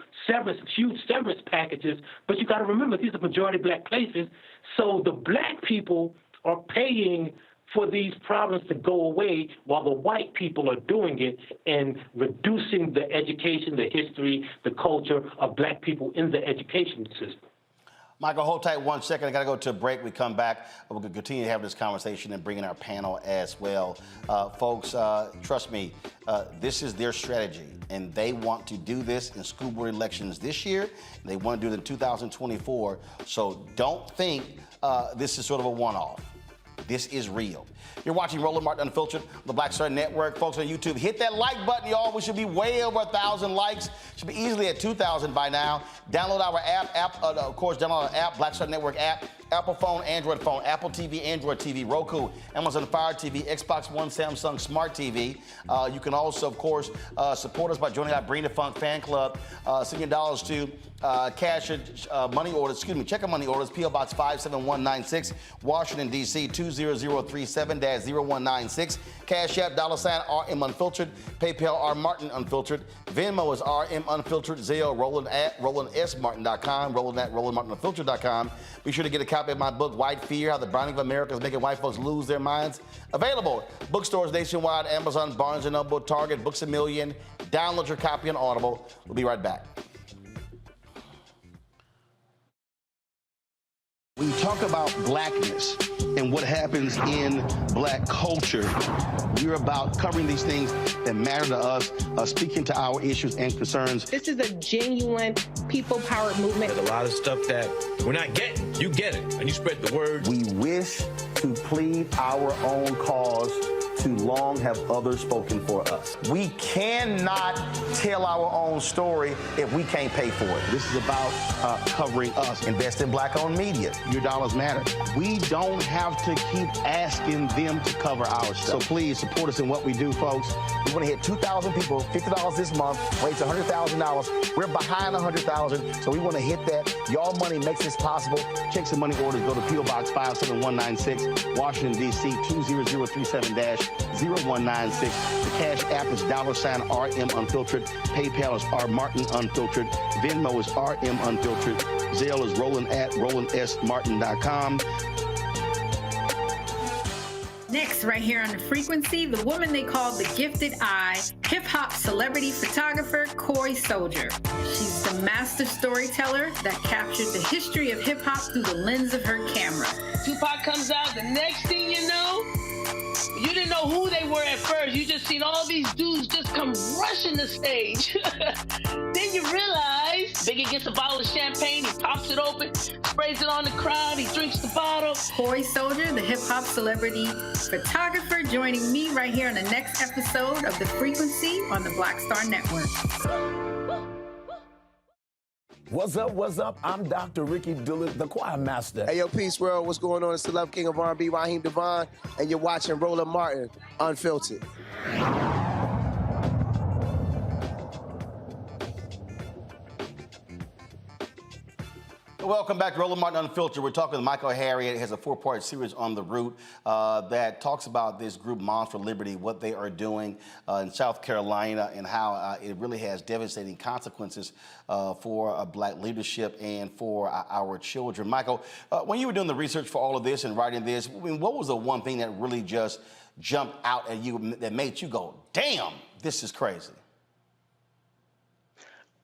huge severance packages, but you got to remember, these are majority black places, so the black people are paying for these problems to go away while the white people are doing it and reducing the education, the history, the culture of black people in the education system. Michael, hold tight 1 second. I got to go to a break. We come back. We're going to continue to have this conversation and bring in our panel as well. Folks, trust me, this is their strategy, and they want to do this in school board elections this year. And they want to do it in 2024. So don't think this is sort of a one-off. This is real. You're watching Roland Martin Unfiltered on the Black Star Network. Folks on YouTube, hit that like button, y'all. We should be way over 1,000 likes. Should be easily at 2,000 by now. Download our app, of course, download our app, Black Star Network app. Apple phone, Android phone, Apple TV, Android TV, Roku, Amazon Fire TV, Xbox One, Samsung Smart TV. You can also, of course, support us by joining our Bring the Funk fan club. Send your dollars to cash money orders, check money orders, P.O. Box 57196, Washington, D.C. 20037-0196. Cash App, $RM Unfiltered. PayPal, R Martin Unfiltered. Venmo is RM Unfiltered. Zelle, Roland at RolandSMartin.com. Roland at RolandMartinUnfiltered.com. Be sure to get a copy of my book, White Fear, How the Browning of America is Making White Folks Lose Their Minds. Available bookstores nationwide, Amazon, Barnes & Noble, Target, Books A Million. Download your copy on Audible. We'll be right back. When you talk about blackness and what happens in black culture, we're about covering these things that matter to us, speaking to our issues and concerns. This is a genuine people-powered movement. There's a lot of stuff that we're not getting. You get it, and you spread the word. We wish to plead our own cause. Too long have others spoken for us. We cannot tell our own story if we can't pay for it. This is about covering us. Invest in black-owned media. Your dollars matter. We don't have to keep asking them to cover our stuff. So please support us in what we do, folks. We want to hit 2,000 people, $50 this month, raise $100,000. We're behind 100,000, so we want to hit that. Y'all money makes this possible. Check some money orders. Go to P.O. Box 57196, Washington, D.C. 20037-0196. The Cash App is $RM Unfiltered. PayPal is R Martin Unfiltered. Venmo is RM Unfiltered. Zelle is Roland at RolandSMartin.com. Next, right here on The Frequency, the woman they call the Gifted Eye, hip-hop celebrity photographer Coy Soldier. She's the master storyteller that captured the history of hip-hop through the lens of her camera. Tupac comes out, the next thing you know, you didn't know who they were at first. You just seen all these dudes just come rushing the stage. Then you realize Biggie gets a bottle of champagne, he pops it open, sprays it on the crowd, he drinks the bottle. Coy Soldier, the hip-hop celebrity photographer, joining me right here on the next episode of The Frequency on the Black Star Network. What's up, what's up? I'm Dr. Ricky Dillard, the choir master. Hey, yo, Peace World, what's going on? It's the Love King of R&B, Raheem Devon, and you're watching Roland Martin Unfiltered. Welcome back to Roland Martin Unfiltered. We're talking with Michael Harriot. He has a 4-part series on the route that talks about this group, Moms for Liberty, what they are doing in South Carolina, and how it really has devastating consequences for black leadership and for our children. Michael, when you were doing the research for all of this and writing this, I mean, what was the one thing that really just jumped out at you that made you go, damn, this is crazy?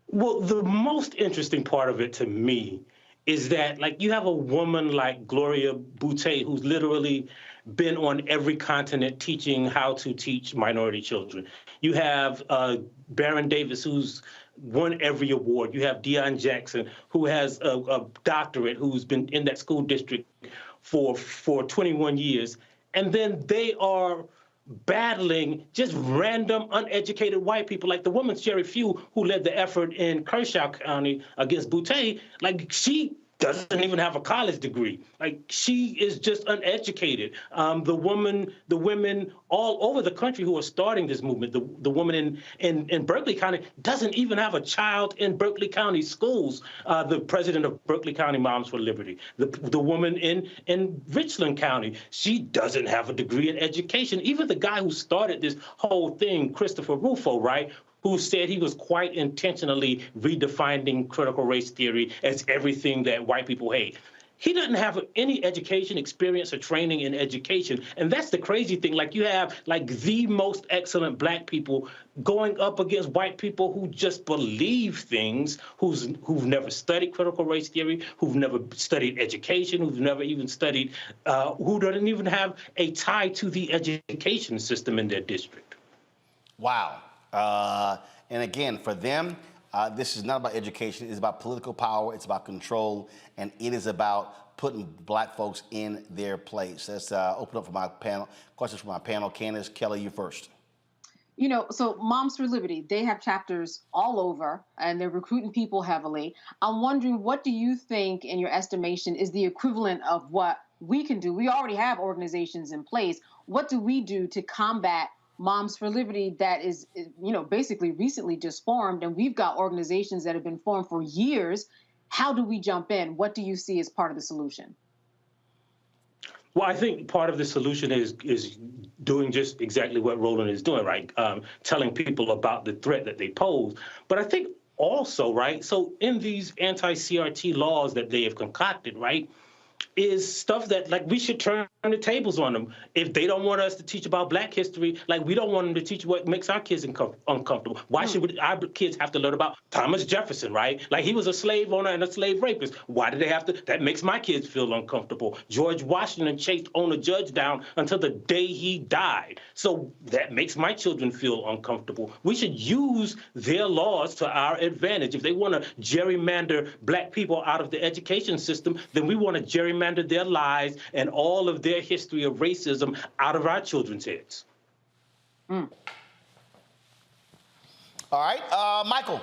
Well, the most interesting part of it to me is that, like, you have a woman like Gloria Boutte, who's literally been on every continent teaching how to teach minority children. You have Baron Davis, who's won every award. You have Deion Jackson, who has a doctorate, who's been in that school district for 21 years. And then they are battling just random, uneducated white people, like the woman, Sherry Few, who led the effort in Kershaw County against Boutte. Like, she doesn't even have a college degree. Like, she is just uneducated. The women all over the country who are starting this movement, the woman in Berkeley County doesn't even have a child in Berkeley County schools. The president of Berkeley County Moms for Liberty, the woman in Richland County, she doesn't have a degree in education. Even the guy who started this whole thing, Christopher Rufo, right, who said he was quite intentionally redefining critical race theory as everything that white people hate. He doesn't have any education, experience, or training in education. And that's the crazy thing. Like, you have like the most excellent black people going up against white people who just believe things, who've never studied critical race theory, who've never studied education, who've never even studied, who don't even have a tie to the education system in their district. Wow. And again, for them, this is not about education. It's about political power. It's about control. And it is about putting black folks in their place. Let's open up for my panel. Questions for my panel. Candace, Kelly, you first. You know, so Moms for Liberty, they have chapters all over, and they're recruiting people heavily. I'm wondering, what do you think, in your estimation, is the equivalent of what we can do? We already have organizations in place. What do we do to combat Moms for Liberty that is, you know, basically recently just formed, and we've got organizations that have been formed for years? How do we jump in? What do you see as part of the solution? Well, I think part of the solution is doing just exactly what Roland is doing, right? Telling people about the threat that they pose. But I think also, right, so in these anti-CRT laws that they have concocted, right, is stuff that, like, we should turn the tables on them. If they don't want us to teach about black history, like, we don't want them to teach what makes our kids uncomfortable. Why should our kids have to learn about Thomas Jefferson, right? Like, he was a slave owner and a slave rapist. Why do they have to? That makes my kids feel uncomfortable. George Washington chased owner Judge down until the day he died. So that makes my children feel uncomfortable. We should use their laws to our advantage. If they want to gerrymander black people out of the education system, then we want to gerrymander their lives and all of their history of racism out of our children's heads. All right, Michael.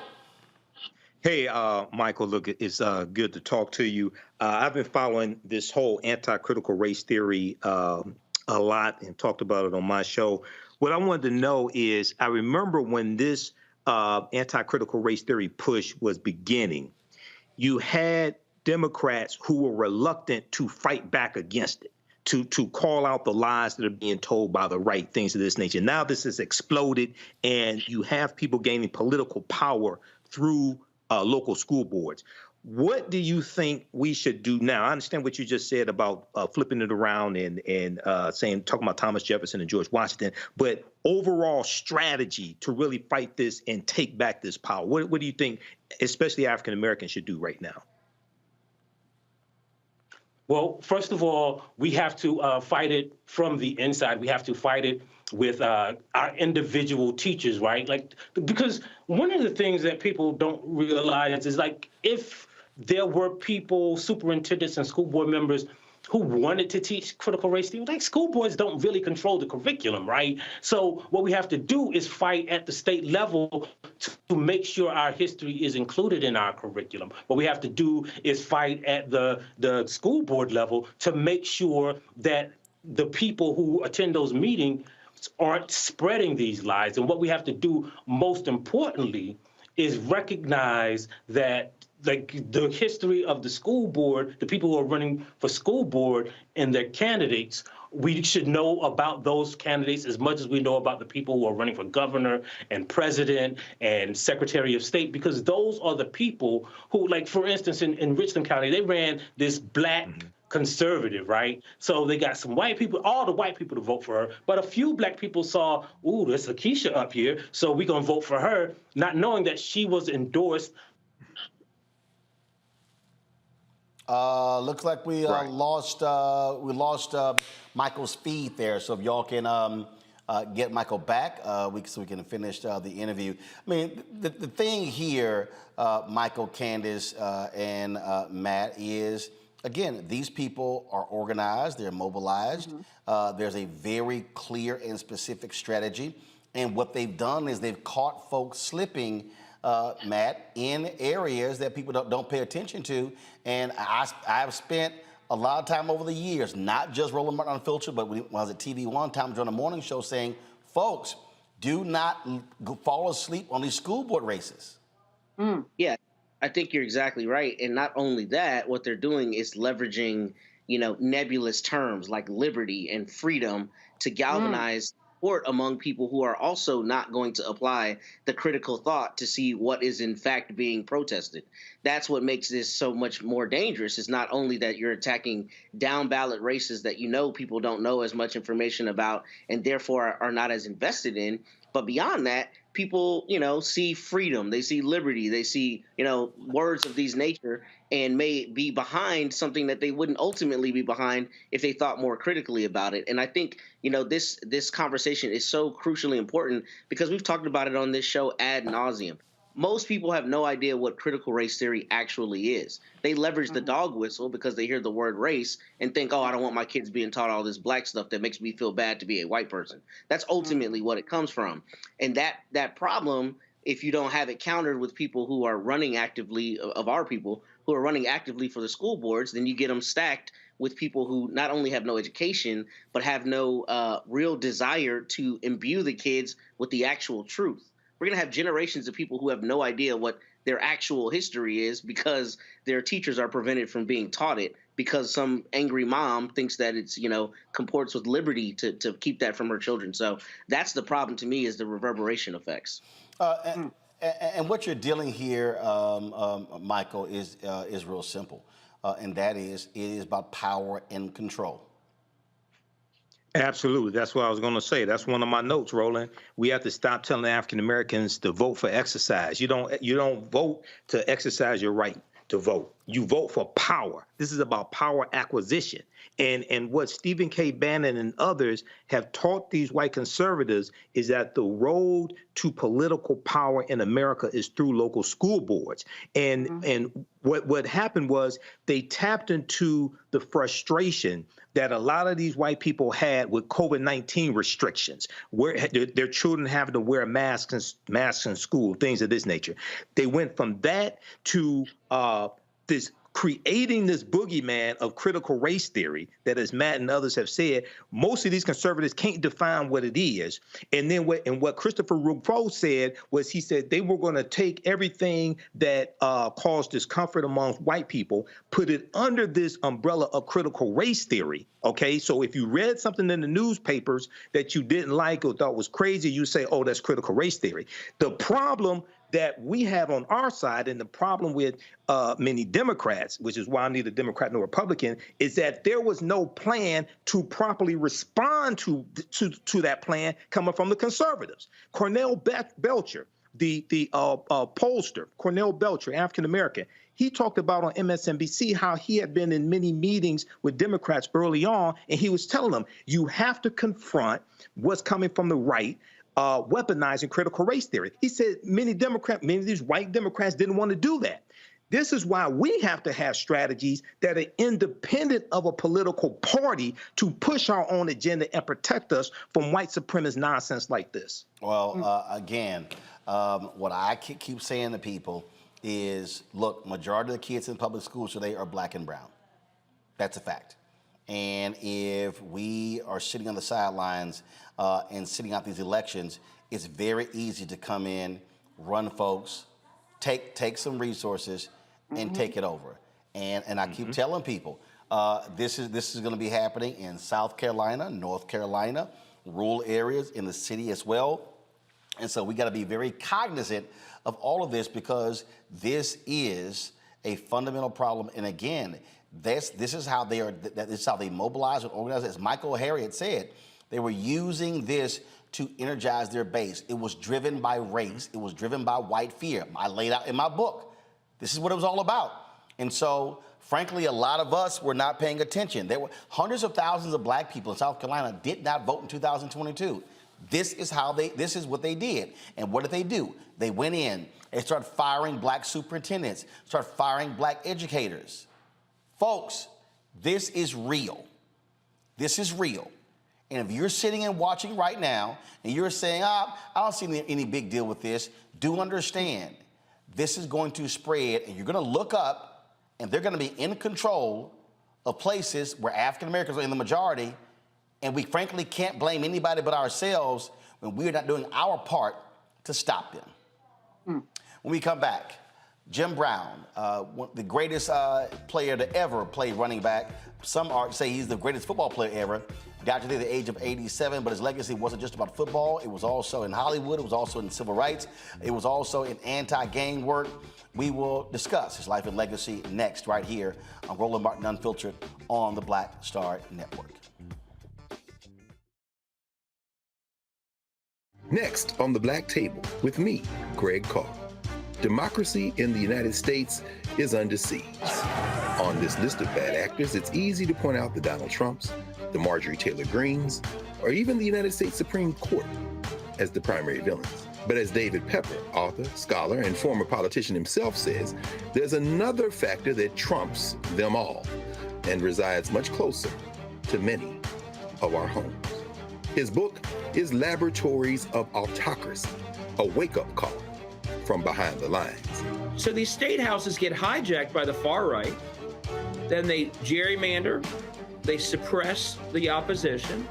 Hey, Michael, look, it's good to talk to you. I've been following this whole anti-critical race theory a lot and talked about it on my show. What I wanted to know is, I remember when this anti-critical race theory push was beginning, you had Democrats who were reluctant to fight back against it, to call out the lies that are being told by the right, things of this nature. Now this has exploded, and you have people gaining political power through local school boards. What do you think we should do now? I understand what you just said about flipping it around and talking about Thomas Jefferson and George Washington, but overall strategy to really fight this and take back this power. What do you think, especially African Americans, should do right now? Well, first of all, we have to fight it from the inside. We have to fight it with our individual teachers, right? Like, because one of the things that people don't realize is, like, if there were people, superintendents and school board members, who wanted to teach critical race theory, like, school boards don't really control the curriculum, right? So what we have to do is fight at the state level to make sure our history is included in our curriculum. What we have to do is fight at the school board level to make sure that the people who attend those meetings aren't spreading these lies. And what we have to do, most importantly, is recognize that, like, the history of the school board, the people who are running for school board and their candidates, we should know about those candidates as much as we know about the people who are running for governor and president and secretary of state, because those are the people who, like, for instance, in Richland County, they ran this black conservative, right? So they got some white people, all the white people to vote for her, but a few black people saw, ooh, there's Lakeisha up here, so we're gonna vote for her, not knowing that she was endorsed. Looks like we lost Michael's feed there. So if y'all can get Michael back, so we can finish the interview. I mean, the thing here, Michael, Candace, and Matt, is, again, these people are organized, they're mobilized. There's a very clear and specific strategy. And what they've done is they've caught folks slipping, Matt, in areas that people don't pay attention to. And I've spent a lot of time over the years, not just Roland Martin Unfiltered, but when I was at TV one time during a morning show, saying, folks, do not fall asleep on these school board races. Yeah, I think you're exactly right. And not only that, what they're doing is leveraging, nebulous terms like liberty and freedom to galvanize support among people who are also not going to apply the critical thought to see what is in fact being protested. That's what makes this so much more dangerous. Is not only that you're attacking down ballot races that people don't know as much information about and therefore are not as invested in, but beyond that, people, see freedom, they see liberty, they see, words of these nature, and may be behind something that they wouldn't ultimately be behind if they thought more critically about it. And I think, this conversation is so crucially important because we've talked about it on this show ad nauseum. Most people have no idea what critical race theory actually is. They leverage the dog whistle because they hear the word race and think, oh, I don't want my kids being taught all this black stuff that makes me feel bad to be a white person. That's ultimately what it comes from. And that problem, if you don't have it countered with people who are running actively, of our people, who are running actively for the school boards, then you get them stacked with people who not only have no education, but have no real desire to imbue the kids with the actual truth. We're going to have generations of people who have no idea what their actual history is because their teachers are prevented from being taught it because some angry mom thinks that it's, comports with liberty to keep that from her children. So that's the problem to me, is the reverberation effects. And what you're dealing here, Michael, is real simple. And that is, it is about power and control. Absolutely. That's what I was going to say. That's one of my notes, Roland. We have to stop telling African Americans to vote for exercise. You don't vote to exercise your right to vote. You vote for power. This is about power acquisition. And what Stephen K. Bannon and others have taught these white conservatives is that the road to political power in America is through local school boards. And what happened was they tapped into the frustration that a lot of these white people had with COVID-19 restrictions, where their children having to wear masks in school, things of this nature. They went from that to creating this boogeyman of critical race theory that, as Matt and others have said, most of these conservatives can't define what it is. And then what Christopher Rufo said was, he said they were going to take everything that caused discomfort among white people, put it under this umbrella of critical race theory. Okay, so if you read something in the newspapers that you didn't like or thought was crazy, you say, oh, that's critical race theory. The problem that we have on our side, and the problem with many Democrats, which is why I'm neither Democrat nor Republican, is that there was no plan to properly respond to that plan coming from the conservatives. Cornell Belcher, the pollster, Cornell Belcher, African American, he talked about on MSNBC how he had been in many meetings with Democrats early on, and he was telling them, you have to confront what's coming from the right, weaponizing critical race theory. He said many of these white Democrats didn't want to do that. This is why we have to have strategies that are independent of a political party to push our own agenda and protect us from white supremacist nonsense like this. Well, again, what I keep saying to people is, look, majority of the kids in public schools today are black and brown. That's a fact. And if we are sitting on the sidelines and sitting out these elections, it's very easy to come in, run folks, take some resources, and take it over. And I keep telling people, this is going to be happening in South Carolina, North Carolina, rural areas, in the city as well. And so we got to be very cognizant of all of this, because this is a fundamental problem. And again, this is how this is how they mobilize and organize. As Michael Harriot said, they were using this to energize their base. It was driven by race. It was driven by white fear. I laid out in my book, this is what it was all about. And so, frankly, a lot of us were not paying attention. There were hundreds of thousands of black people in South Carolina did not vote in 2022. This is what they did. And what did they do? They went in and started firing black superintendents, started firing black educators. Folks, this is real. This is real. And if you're sitting and watching right now and you're saying, I don't see any big deal with this, do understand this is going to spread, and you're going to look up and they're going to be in control of places where African Americans are in the majority. And we frankly can't blame anybody but ourselves when we're not doing our part to stop them. When we come back, Jim Brown, the greatest player to ever play running back. Some say he's the greatest football player ever. Died today at the age of 87, but his legacy wasn't just about football. It was also in Hollywood. It was also in civil rights. It was also in anti-gang work. We will discuss his life and legacy next, right here on Roland Martin Unfiltered on the Black Star Network. Next on the Black Table with me, Greg Carr. Democracy in the United States is under siege. On this list of bad actors, it's easy to point out the Donald Trumps, the Marjorie Taylor Greens, or even the United States Supreme Court as the primary villains. But as David Pepper, author, scholar, and former politician himself says, there's another factor that trumps them all and resides much closer to many of our homes. His book is Laboratories of Autocracy, a wake-up call from behind the lines. So these state houses get hijacked by the far right, then they gerrymander, they suppress the opposition,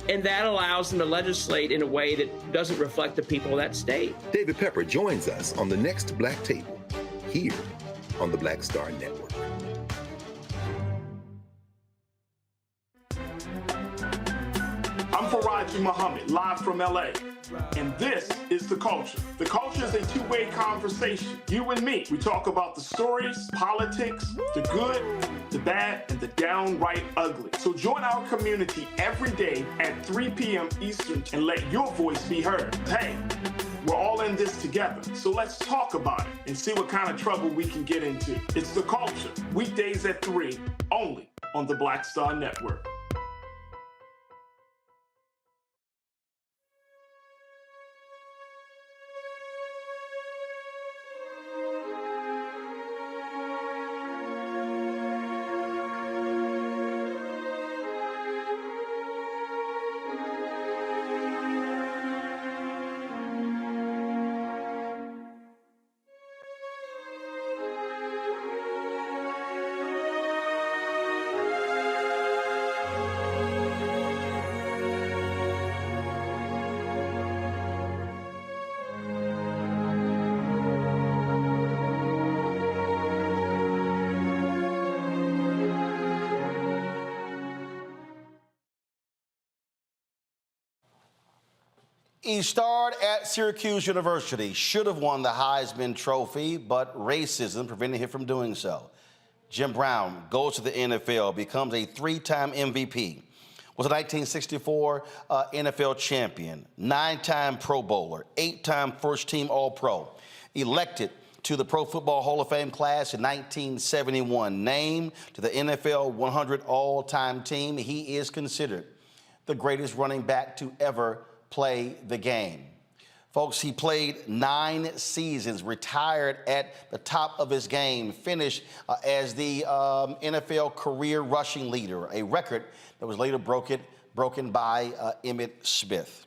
and that allows them to legislate in a way that doesn't reflect the people of that state. David Pepper joins us on the next Black Table, here on the Black Star Network. I'm Faraji Muhammad, live from LA. And this is The Culture. The Culture is a two-way conversation. You and me. We talk about the stories, politics, the good, the bad, and the downright ugly. So join our community every day at 3 p.m. Eastern and let your voice be heard. Hey, we're all in this together. So let's talk about it and see what kind of trouble we can get into. It's The Culture, weekdays at 3, only on the Black Star Network. He starred at Syracuse University, should have won the Heisman Trophy, but racism prevented him from doing so. Jim Brown goes to the NFL, becomes a 3-time MVP, was a 1964 NFL champion, 9-time Pro Bowler, 8-time first-team All-Pro, elected to the Pro Football Hall of Fame class in 1971, named to the NFL 100 all-time team. He is considered the greatest running back to ever play the game. Folks, he played 9 seasons, retired at the top of his game, finished as the NFL career rushing leader, a record that was later broken by Emmitt Smith.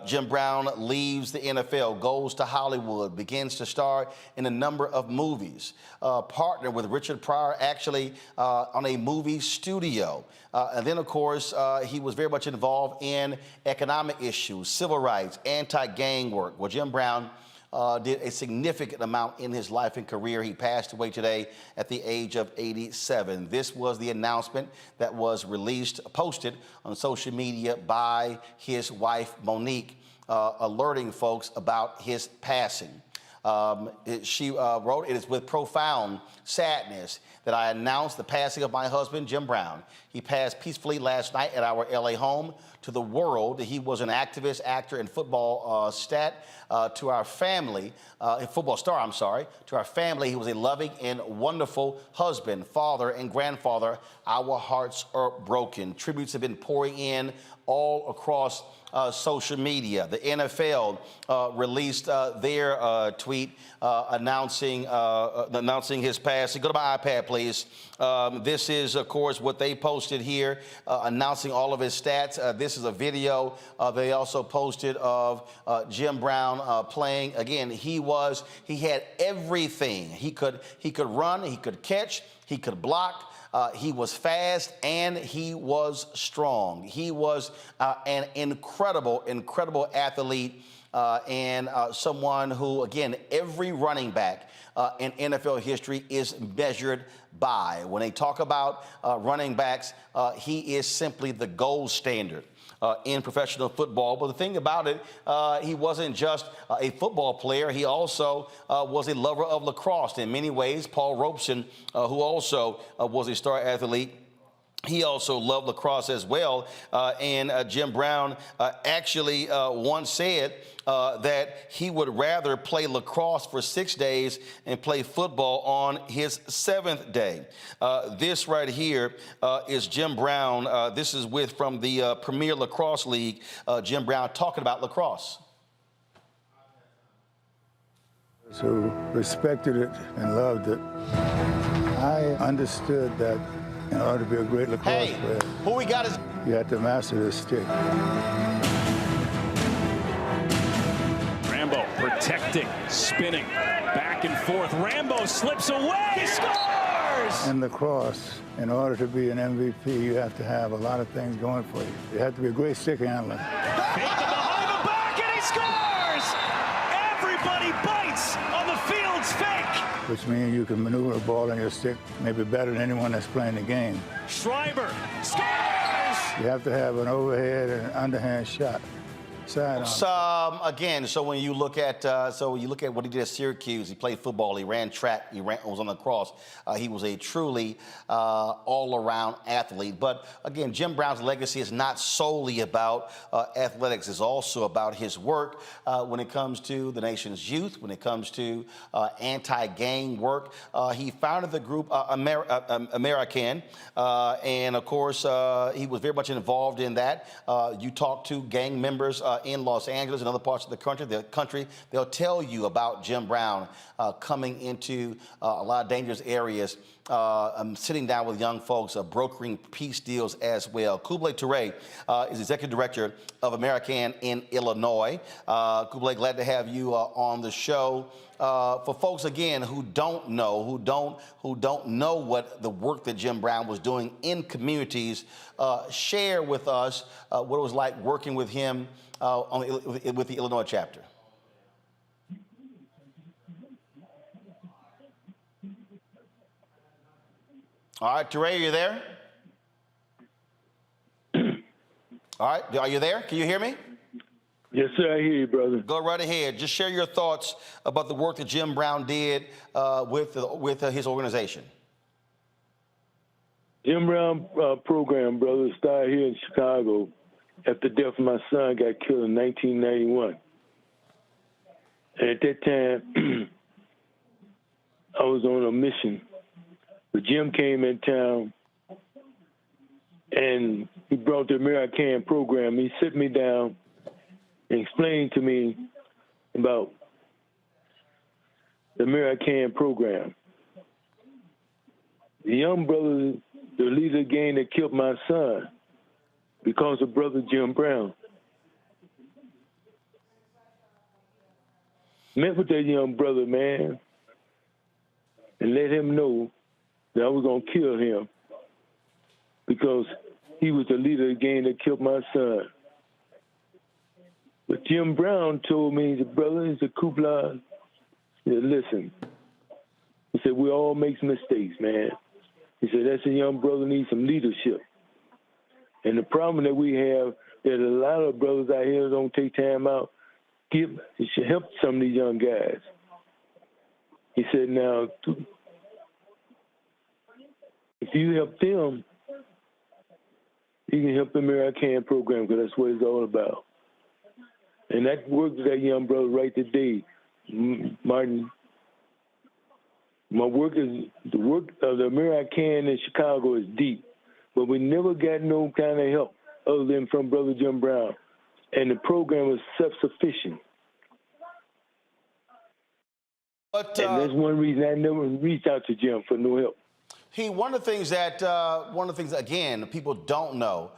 Jim Brown leaves the NFL, goes to Hollywood, begins to star in a number of movies, partnered with Richard Pryor actually on a movie studio. And then, of course, he was very much involved in economic issues, civil rights, anti-gang work. Well, Jim Brown did a significant amount in his life and career. He passed away today at the age of 87. This was the announcement that was posted on social media by his wife, Monique, alerting folks about his passing. She wrote, "It is with profound sadness that I announce the passing of my husband, Jim Brown. He passed peacefully last night at our LA home. To the world, he was an activist, actor, and football to our family, football star, I'm sorry. To our family, he was a loving and wonderful husband, father, and grandfather. Our hearts are broken." Tributes have been pouring in all across social media. The NFL released their tweet announcing his passing. Go to my iPad, please. This is, of course, what they posted here, announcing all of his stats. This is a video they also posted of Jim Brown playing. Again, he had everything. He could run, he could catch, he could block. He was fast and he was strong. He was an incredible athlete and someone who, again, every running back in NFL history is measured by. When they talk about running backs, he is simply the gold standard in professional football. But the thing about it, he wasn't just a football player. He also was a lover of lacrosse. In many ways, Paul Robeson, who also was a star athlete, he also loved lacrosse as well. And Jim Brown actually once said that he would rather play lacrosse for 6 days and play football on his 7th day. This right here is Jim Brown. This is from the Premier Lacrosse League. Jim Brown talking about lacrosse. Who respected it and loved it. I understood that in order to be a great lacrosse player, who we got is you had to master the stick. Rambo protecting, spinning, back and forth. Rambo slips away, he scores! In lacrosse, in order to be an MVP, you have to have a lot of things going for you. You have to be a great stick handler. Fake the behind the back, and he scores! Everybody bites on the field's fake. Which means you can maneuver the ball in your stick maybe better than anyone that's playing the game. Schreiber scores! You have to have an overhead and an underhand shot. Again, so when you look at what he did at Syracuse, he played football, he ran track, was on the cross. He was a truly all-around athlete. But again, Jim Brown's legacy is not solely about athletics. It's also about his work when it comes to the nation's youth, when it comes to anti-gang work. He founded the group American, and of course, he was very much involved in that. You talk to gang members in Los Angeles and other parts of the country, they'll tell you about Jim Brown coming into a lot of dangerous areas, sitting down with young folks, brokering peace deals as well. Kublai Toure is executive director of American in Illinois. Kublai, glad to have you on the show. For folks again who don't know what the work that Jim Brown was doing in communities, share with us what it was like working with him with the Illinois chapter. All right, Toure, are you there? All right, are you there? Can you hear me? Yes, sir, I hear you, brother. Go right ahead. Just share your thoughts about the work that Jim Brown did with his organization. Jim Brown program, brother, started here in Chicago after the death of my son got killed in 1991. And at that time, I was on a mission. But Jim came in town, and he brought the American program. He sit me down and explained to me about the American program. The young brother, the leader of the gang that killed my son because of brother Jim Brown. Met with that young brother, man, and let him know that I was going to kill him because he was the leader of the gang that killed my son. But Jim Brown told me, he said, brother, he said, Kublai, he said, listen. He said, we all make mistakes, man. He said, that's a young brother needs some leadership. And the problem that we have, that a lot of brothers out here don't take time out, you should help some of these young guys. He said, now, if you help them, you can help the American program, because that's what it's all about. And that work with that young brother right today, Martin. The work of the American in Chicago is deep, but we never got no kind of help other than from Brother Jim Brown. And the program was self-sufficient. But, and that's one reason I never reached out to Jim for no help. One of the things again people don't know,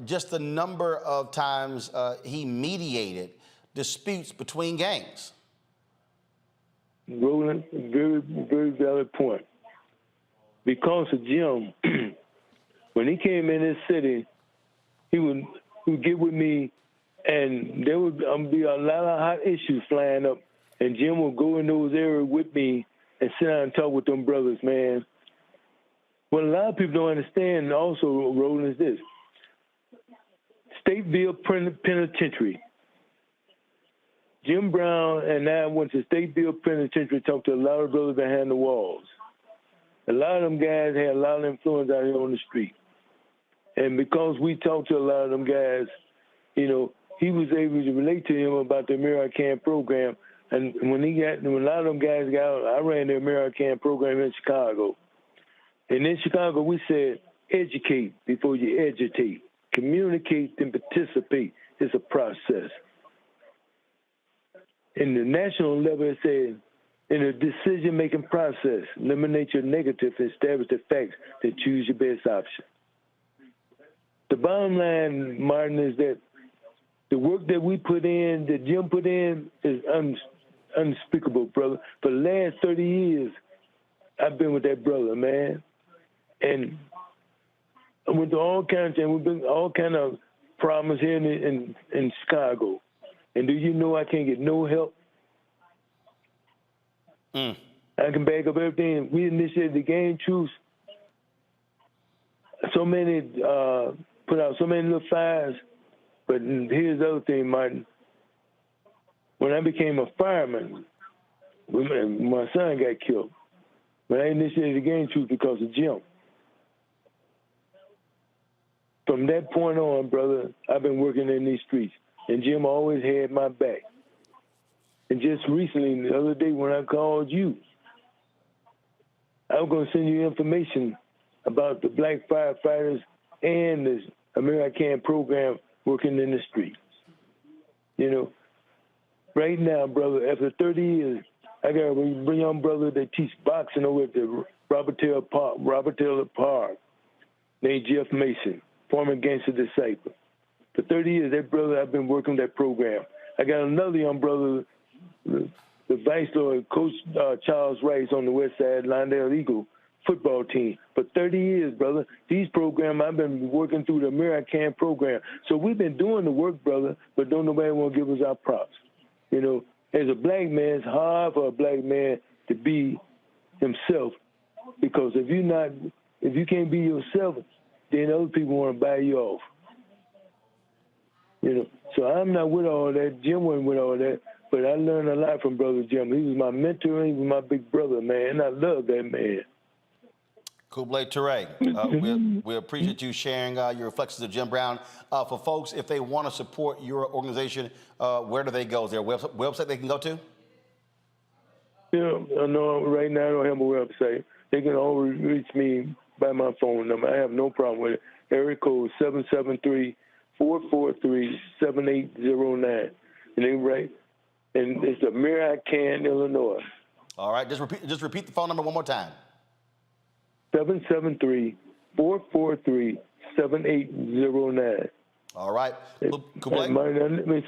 just the number of times he mediated disputes between gangs. Roland, very, very valid point. because of Jim, when he came in this city, he would get with me, and there would be a lot of hot issues flying up, and Jim would go in those areas with me and sit down and talk with them brothers, man. What a lot of people don't understand also, Roland, is this. Stateville Penitentiary. Jim Brown and I went to Stateville Penitentiary, talked to a lot of brothers behind the walls. A lot of them guys had a lot of influence out here on the street. And because we talked to a lot of them guys, you know, he was able to relate to him about the American program. And when a lot of them guys got out, I ran the American program in Chicago. And in Chicago, we said, educate before you agitate. Communicate and participate. It's a process. In the national level, it said, in a decision-making process, eliminate your negative and establish the facts to choose your best option. The bottom line, Martin, is that the work that we put in, that Jim put in, is unspeakable, brother. For the last 30 years, I've been with that brother, man. And I went to all kinds of, we've been all kind of problems here in Chicago. And do you know I can't get no help? I can back up everything. We initiated the Game Truth. So many, put out so many little fires. But here's the other thing, Martin. When I became a fireman, when my son got killed, when I initiated the Game Truth because of Jim. From that point on, brother, I've been working in these streets. And Jim always had my back. And just recently, the other day when I called you, I was going to send you information about the black firefighters and the American program working in the streets. You know, right now, brother, after 30 years, I got a young brother that teaches boxing over at the Robert Taylor Park named Jeff Mason, former gangster disciple. For 30 years, that brother, I've been working that program. I got another young brother, the Vice Lord, Coach Charles Rice on the West Side, Lindale Eagle football team. For 30 years, brother, these programs, I've been working through the American program. So we've been doing the work, brother, but don't nobody want to give us our props. You know, as a black man, it's hard for a black man to be himself, because if you can't be yourself, then other people want to buy you off. You know, so I'm not with all that. Jim wasn't with all that, but I learned a lot from Brother Jim. He was my mentor, he was my big brother, man, and I love that man. Kublai Ture, we appreciate you sharing your reflections of Jim Brown. For folks, if they want to support your organization, where do they go? Is there a website they can go to? Yeah, no, right now I don't have a website. They can always reach me by my phone number. I have no problem with it. Area code 773-443-7809. And they write, and it's American, Illinois. All right, just repeat the phone number one more time. 773-443-7809. All right. Martin, let me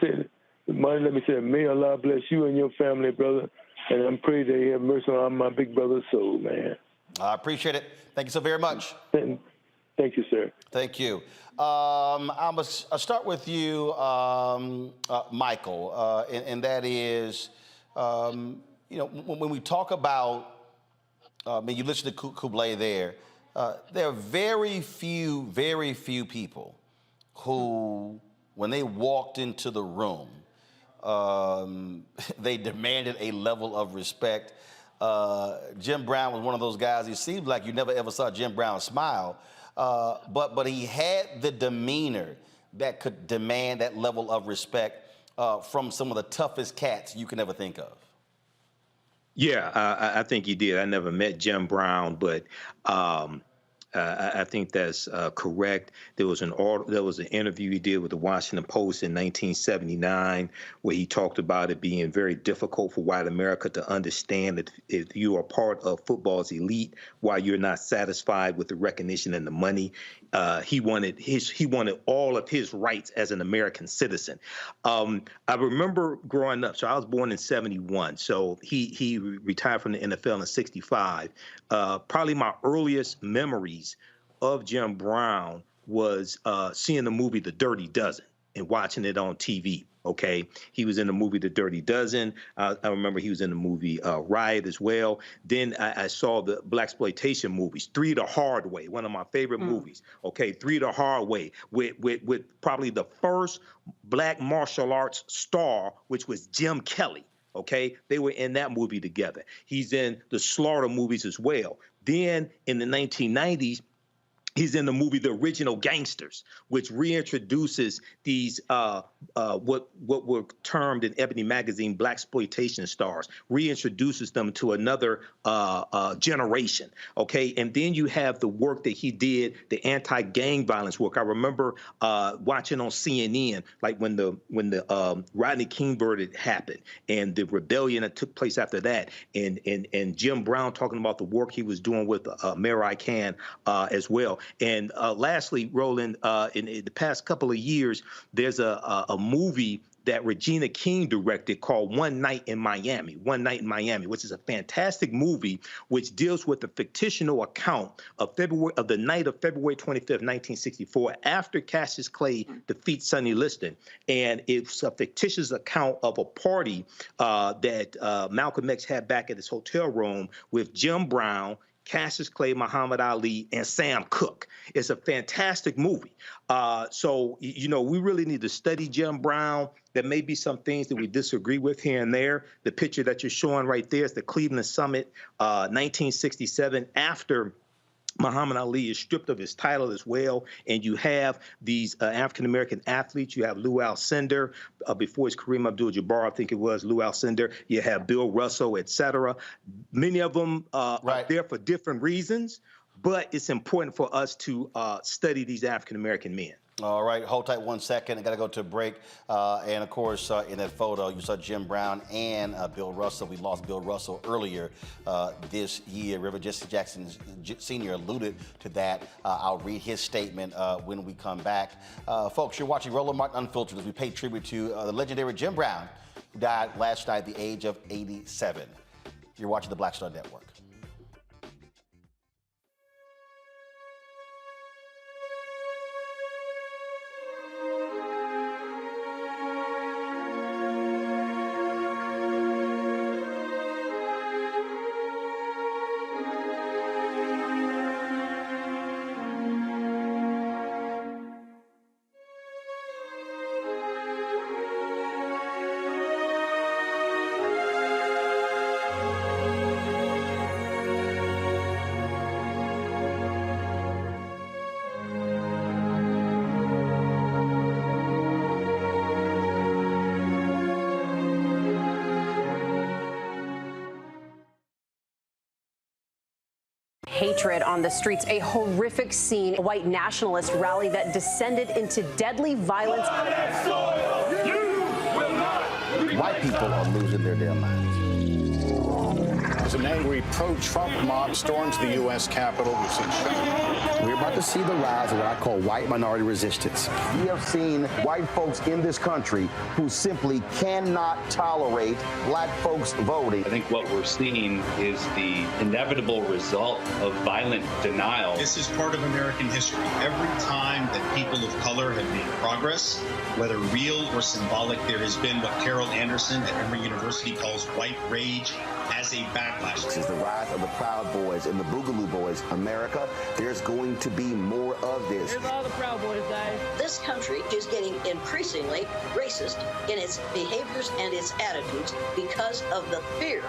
say, may Allah bless you and your family, brother. And I'm praying that He have mercy on my big brother's soul, man. I appreciate it. Thank you so very much. Thank you, sir. Thank you. I'll start with you, Michael, and that is, you know, when we talk about, when you listen to Kublai there are very few people who, when they walked into the room, they demanded a level of respect. Jim Brown was one of those guys. He seemed like you never ever saw Jim Brown smile, but he had the demeanor that could demand that level of respect from some of the toughest cats you can ever think of. Yeah, I think he did. I never met Jim Brown, but I think that's correct. There was an interview he did with the Washington Post in 1979 where he talked about it being very difficult for white America to understand that if you are part of football's elite, why you're not satisfied with the recognition and the money. He wanted all of his rights as an American citizen. I remember growing up. So I was born in '71. So he retired from the NFL in '65. Probably my earliest memories of Jim Brown was seeing the movie The Dirty Dozen and watching it on TV. Okay, he was in the movie The Dirty Dozen. I remember he was in the movie Riot as well. Then I saw the blaxploitation movies, Three the Hard Way, one of my favorite movies. Okay, Three the Hard Way with probably the first black martial arts star, which was Jim Kelly. Okay, they were in that movie together. He's in the Slaughter movies as well. Then in the 1990s, he's in the movie The Original Gangsters, which reintroduces these what were termed in Ebony magazine blaxploitation stars, reintroduces them to another generation. Okay, and then you have the work that he did, the anti-gang violence work. I remember watching on CNN, like when the Rodney King verdict happened and the rebellion that took place after that, and Jim Brown talking about the work he was doing with Mayor Khan as well. And lastly, Roland, in the past couple of years, there's a movie that Regina King directed called One Night in Miami, which is a fantastic movie which deals with the fictional account of the night of February 25th, 1964, after Cassius Clay defeats Sonny Liston. And it's a fictitious account of a party that Malcolm X had back at his hotel room with Jim Brown, Cassius Clay, Muhammad Ali, and Sam Cooke. It's a fantastic movie. So, we really need to study Jim Brown. There may be some things that we disagree with here and there. The picture that you're showing right there is the Cleveland Summit, 1967, after Muhammad Ali is stripped of his title as well, and you have these African-American athletes. You have Lou Alcindor, before his Kareem Abdul-Jabbar, I think it was Lou Alcindor. You have Bill Russell, et cetera. Many of them are there for different reasons, but it's important for us to study these African-American men. All right, hold tight 1 second. I got to go to a break. And of course, in that photo, you saw Jim Brown and Bill Russell. We lost Bill Russell earlier this year. Reverend Jesse Jackson Sr. alluded to that. I'll read his statement when we come back. Folks, you're watching Roland Martin Unfiltered as we pay tribute to the legendary Jim Brown, who died last night at the age of 87. You're watching the Black Star Network. Hatred on the streets, a horrific scene, a white nationalist rally that descended into deadly violence. White people are losing their damn minds. As an angry pro-Trump mob storms the U.S. Capitol, we've seen shooting. We're about to see the rise of what I call white minority resistance. We have seen white folks in this country who simply cannot tolerate black folks voting. I think what we're seeing is the inevitable result of violent denial. This is part of American history. Every time that people of color have made progress, whether real or symbolic, there has been what Carol Anderson at Emory University calls white rage as a backlash. This is the rise of the Proud Boys and the Boogaloo Boys. America, there's going to be more of this. Here's all the Proud Boys, guys. This country is getting increasingly racist in its behaviors and its attitudes because of the fear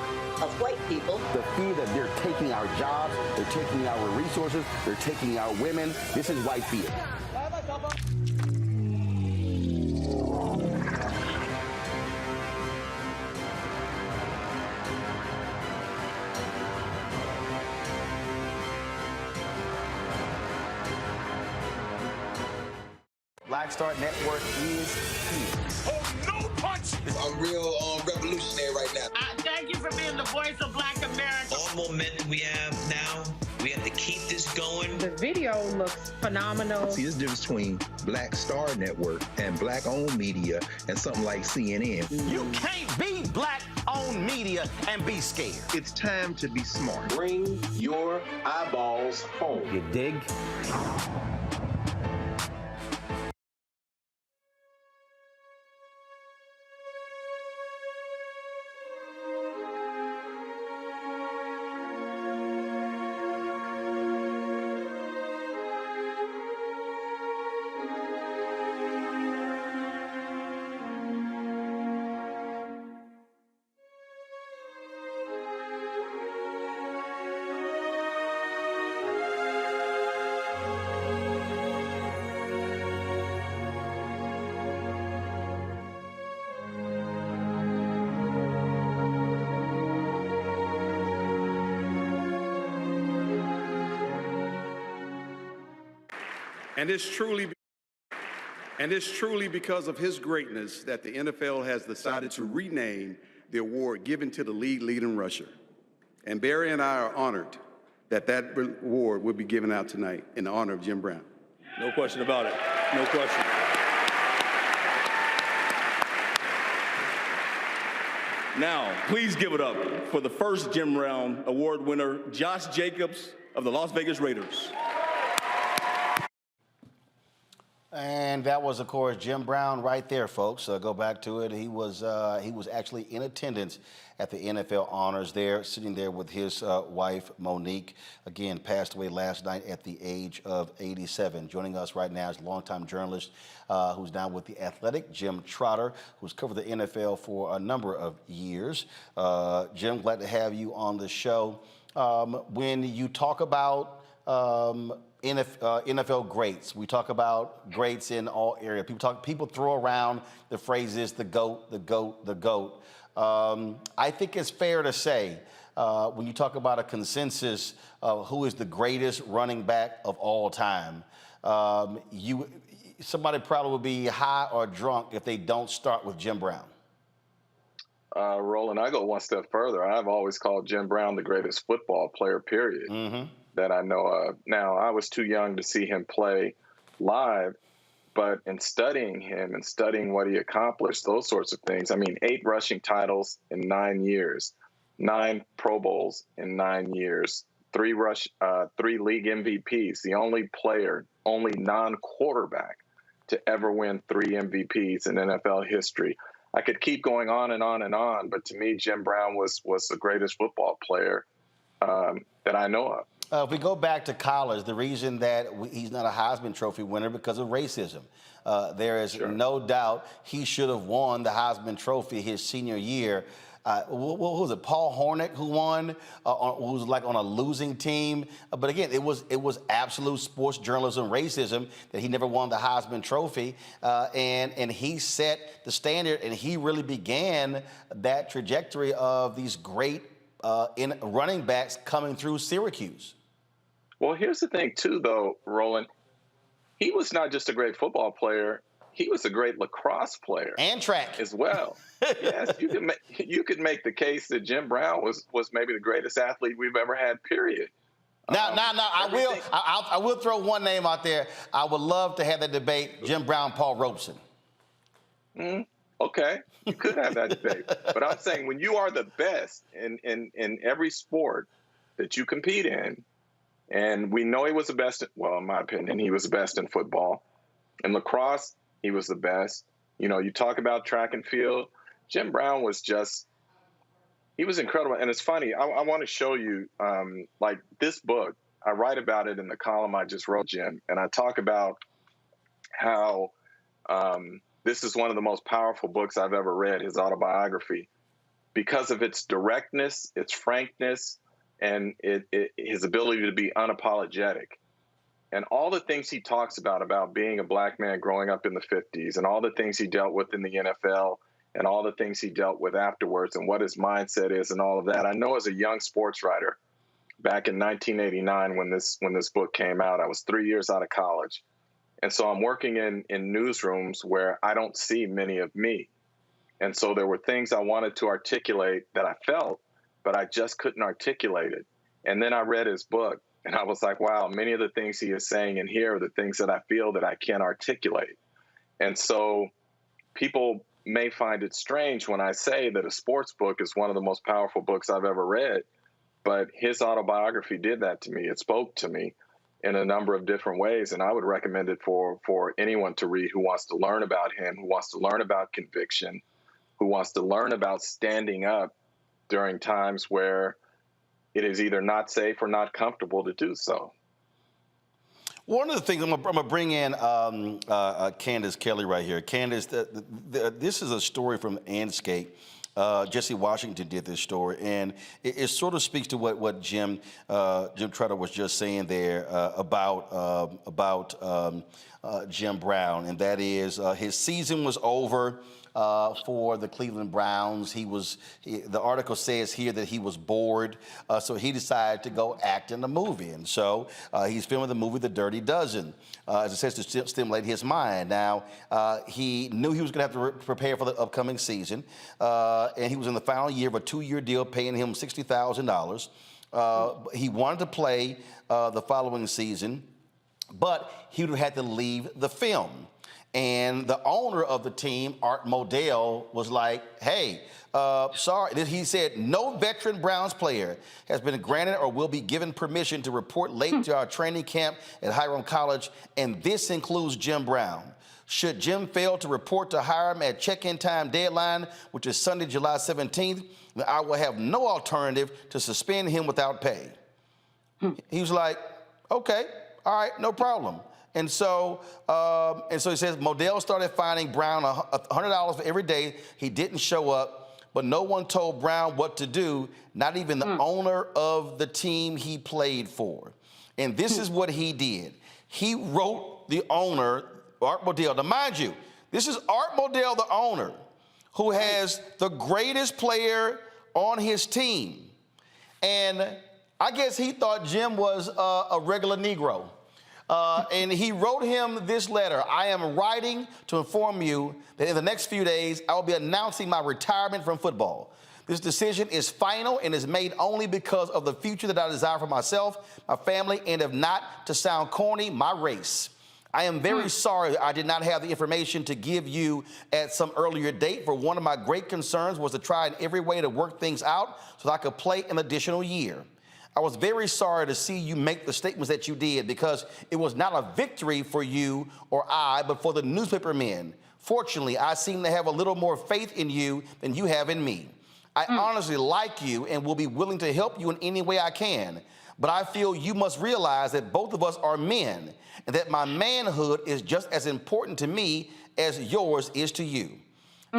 of white people. The fear that they're taking our jobs, they're taking our resources, they're taking our women. This is white fear. Star Network is here. Oh, no punch! I'm real revolutionary right now. Thank you for being the voice of Black America. All momentum we have now, we have to keep this going. The video looks phenomenal. See, there's a difference between Black Star Network and Black-owned media and something like CNN. You can't be Black-owned media and be scared. It's time to be smart. Bring your eyeballs home. You dig? And it's truly because of his greatness that the NFL has decided to rename the award given to the league leading rusher. And Barry and I are honored that that award will be given out tonight in honor of Jim Brown. No question about it. No question. Now, please give it up for the first Jim Brown Award winner, Josh Jacobs of the Las Vegas Raiders. And that was, of course, Jim Brown right there, folks. Go back to it. He was actually in attendance at the NFL honors there, sitting there with his wife, Monique. Again, passed away last night at the age of 87. Joining us right now is longtime journalist who's now with The Athletic, Jim Trotter, who's covered the NFL for a number of years. Jim, glad to have you on the show. When you talk about NFL greats, we talk about greats in all areas. People throw around the phrases the GOAT, the GOAT, the GOAT. I think it's fair to say when you talk about a consensus of who is the greatest running back of all time, somebody probably would be high or drunk if they don't start with Jim Brown. Roland, I go one step further. I've always called Jim Brown the greatest football player, period, that I know of. Now, I was too young to see him play live, but in studying him and studying what he accomplished, those sorts of things, I mean, 8 rushing titles in 9 years, 9 Pro Bowls in 9 years, 3 league MVPs, the only non-quarterback to ever win 3 MVPs in NFL history. I could keep going on and on and on, but to me, Jim Brown was the greatest football player that I know of. If we go back to college, the reason that he's not a Heisman Trophy winner because of racism. There is no doubt he should have won the Heisman Trophy his senior year. What was it? Paul Hornick who won, who was like on a losing team. But again, it was absolute sports journalism racism that he never won the Heisman Trophy, and he set the standard, and he really began that trajectory of these great running backs coming through Syracuse. Well, here's the thing too, though, Roland. He was not just a great football player. He was a great lacrosse player and track as well. Yes, you could make the case that Jim Brown was maybe the greatest athlete we've ever had. Period. Now, I will throw one name out there. I would love to have that debate: Jim Brown, Paul Robeson. Okay, you could have that debate, but I'm saying when you are the best in every sport that you compete in, and we know he was the best. Well, in my opinion, he was the best in football. In lacrosse, he was the best. You know, you talk about track and field. Jim Brown was he was incredible. And it's funny, I want to show you, like this book, I write about it in the column I just wrote, Jim, and I talk about how this is one of the most powerful books I've ever read, his autobiography, because of its directness, its frankness, and his ability to be unapologetic. And all the things he talks about being a black man growing up in the 50s, and all the things he dealt with in the NFL, and all the things he dealt with afterwards, and what his mindset is, and all of that. I know as a young sports writer, back in 1989 when this book came out, I was 3 years out of college, And so I'm working in newsrooms where I don't see many of me. And so there were things I wanted to articulate that I felt, but I just couldn't articulate it. And then I read his book, and I was like, wow, many of the things he is saying in here are the things that I feel that I can't articulate. And so people may find it strange when I say that a sports book is one of the most powerful books I've ever read, but his autobiography did that to me. It spoke to me in a number of different ways, and I would recommend it for anyone to read who wants to learn about him, who wants to learn about conviction, who wants to learn about standing up during times where it is either not safe or not comfortable to do so. One of the things, I'm going to bring in Candace Kelly right here. Candace, this is a story from Anscape. Jesse Washington did this story, and it sort of speaks to what Jim Tretter was just saying there about Jim Brown, and that is his season was over for the Cleveland Browns. The article says here that he was bored, so he decided to go act in a movie. And so he's filming the movie The Dirty Dozen, as it says, to stimulate his mind. Now, he knew he was going to have to prepare for the upcoming season, and he was in the final year of a 2-year deal paying him $60,000. He wanted to play the following season, but he would have had to leave the film. And the owner of the team, Art Modell, was like, hey, sorry. He said, no veteran Browns player has been granted or will be given permission to report late to our training camp at Hiram College, and this includes Jim Brown. Should Jim fail to report to Hiram at check-in time deadline, which is Sunday, July 17th, then I will have no alternative to suspend him without pay. He was like, okay, all right, no problem. And so he says Modell started fining Brown $100 for every day he didn't show up, but no one told Brown what to do, not even the owner of the team he played for. And this is what he did. He wrote the owner, Art Modell. Now, mind you, this is Art Modell, the owner, who has the greatest player on his team. And I guess he thought Jim was a regular Negro. And he wrote him this letter. I am writing to inform you that in the next few days, I will be announcing my retirement from football. This decision is final and is made only because of the future that I desire for myself, my family, and if not, to sound corny, my race. I am very sorry that I did not have the information to give you at some earlier date, for one of my great concerns was to try in every way to work things out so that I could play an additional year. I was very sorry to see you make the statements that you did, because it was not a victory for you or I, but for the newspaper men. Fortunately, I seem to have a little more faith in you than you have in me. I honestly like you and will be willing to help you in any way I can, but I feel you must realize that both of us are men and that my manhood is just as important to me as yours is to you.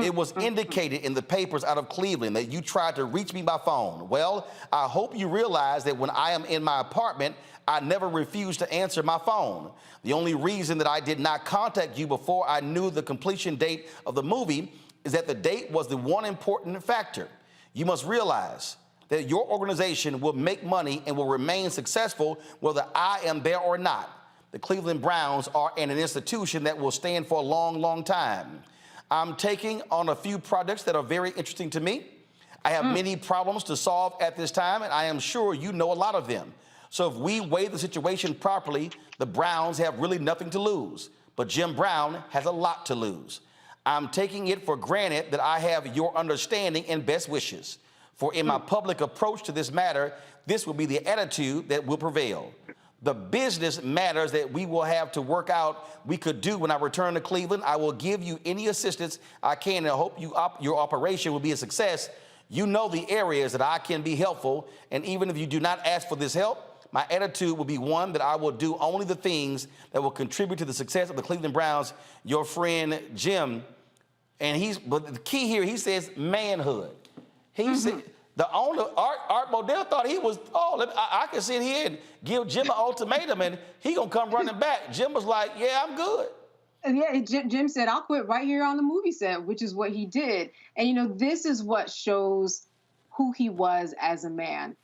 It was indicated in the papers out of Cleveland that you tried to reach me by phone. Well, I hope you realize that when I am in my apartment, I never refuse to answer my phone. The only reason that I did not contact you before I knew the completion date of the movie is that the date was the one important factor. You must realize that your organization will make money and will remain successful whether I am there or not. The Cleveland Browns are an institution that will stand for a long, long time. I'm taking on a few projects that are very interesting to me. I have many problems to solve at this time, and I am sure you know a lot of them. So if we weigh the situation properly, the Browns have really nothing to lose. But Jim Brown has a lot to lose. I'm taking it for granted that I have your understanding and best wishes. For in my public approach to this matter, this will be the attitude that will prevail. The business matters that we will have to work out we could do when I return to Cleveland. I will give you any assistance I can, and I hope your operation will be a success. You know the areas that I can be helpful, and even if you do not ask for this help, my attitude will be one that I will do only the things that will contribute to the success of the Cleveland Browns. Your friend Jim, but the key here, he says manhood. He said, the owner, Art Modell, thought he was, I can sit here and give Jim an ultimatum and he gonna come running back. Jim was like, yeah, I'm good. And yeah, Jim said, I'll quit right here on the movie set, which is what he did. And, this is what shows who he was as a man.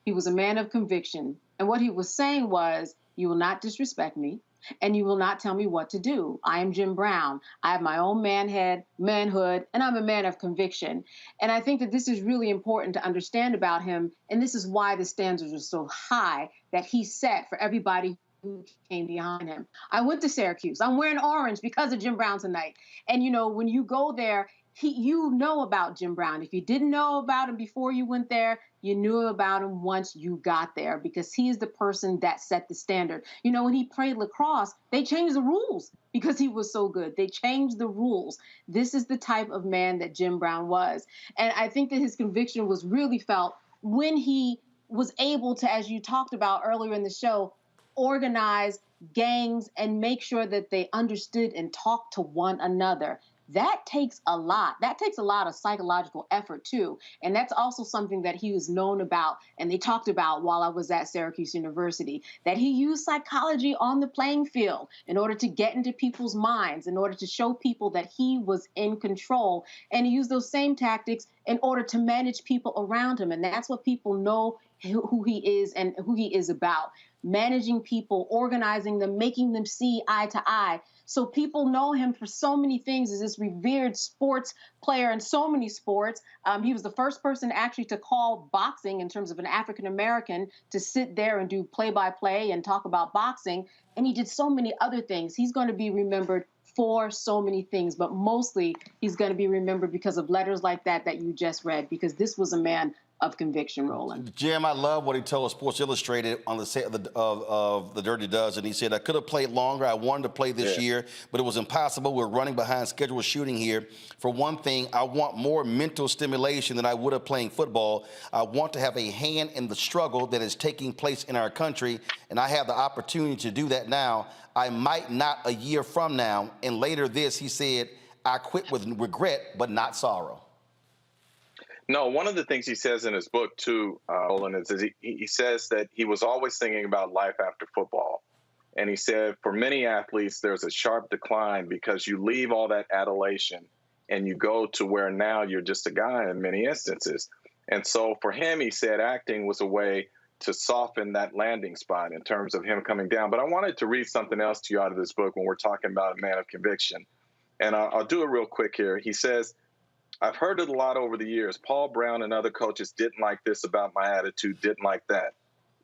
He was a man of conviction. And what he was saying was, you will not disrespect me. and you will not tell me what to do. I am Jim Brown. I have my own manhood, and I'm a man of conviction. And I think that this is really important to understand about him, and this is why the standards are so high that he set for everybody who came behind him. I went to Syracuse. I'm wearing orange because of Jim Brown tonight. And, you know, when you go there, you know about Jim Brown. If you didn't know about him before you went there, you knew about him once you got there, because he is the person that set the standard. You know, when he played lacrosse, they changed the rules because he was so good. They changed the rules. This is the type of man that Jim Brown was. And I think that his conviction was really felt when he was able to, as you talked about earlier in the show, organize gangs and make sure that they understood and talked to one another. That takes a lot. That takes a lot of psychological effort, too. And that's also something that he was known about, and they talked about while I was at Syracuse University, that he used psychology on the playing field in order to get into people's minds, in order to show people that he was in control. And he used those same tactics in order to manage people around him. And that's what people know who he is and who he is about. Managing people, organizing them, making them see eye to eye. So people know him for so many things as this revered sports player in so many sports. He was the first person actually to call boxing, in terms of an African-American, to sit there and do play-by-play and talk about boxing. And he did so many other things. He's going to be remembered for so many things, but mostly he's going to be remembered because of letters like that you just read, because this was a man of conviction, Roland. Jim, I love what he told Sports Illustrated on the set of the Dirty Dozen. He said, I could have played longer. I wanted to play this year, but it was impossible. We're running behind scheduled shooting here. For one thing, I want more mental stimulation than I would have playing football. I want to have a hand in the struggle that is taking place in our country, and I have the opportunity to do that now. I might not a year from now. And later this, he said, I quit with regret, but not sorrow. No, one of the things he says in his book, too, Roland, is he says that he was always thinking about life after football. And he said, for many athletes, there's a sharp decline because you leave all that adulation and you go to where now you're just a guy in many instances. And so for him, he said acting was a way to soften that landing spot in terms of him coming down. But I wanted to read something else to you out of this book when we're talking about a man of conviction. And I'll do it real quick here. He says, I've heard it a lot over the years. Paul Brown and other coaches didn't like this about my attitude, didn't like that.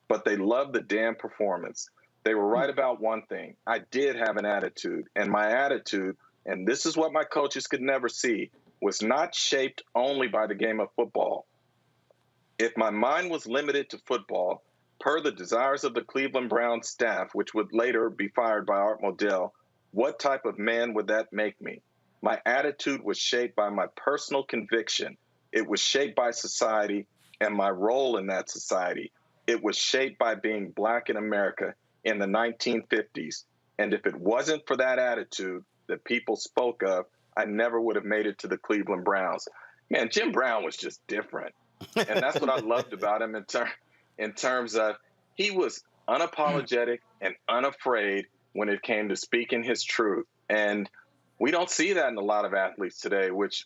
But they loved the damn performance. They were right about one thing. I did have an attitude. And my attitude, and this is what my coaches could never see, was not shaped only by the game of football. If my mind was limited to football, per the desires of the Cleveland Browns staff, which would later be fired by Art Modell, what type of man would that make me? My attitude was shaped by my personal conviction. It was shaped by society and my role in that society. It was shaped by being black in America in the 1950s. And if it wasn't for that attitude that people spoke of, I never would have made it to the Cleveland Browns. Man, Jim Brown was just different. And that's what I loved about him in terms of he was unapologetic and unafraid when it came to speaking his truth. And we don't see that in a lot of athletes today, which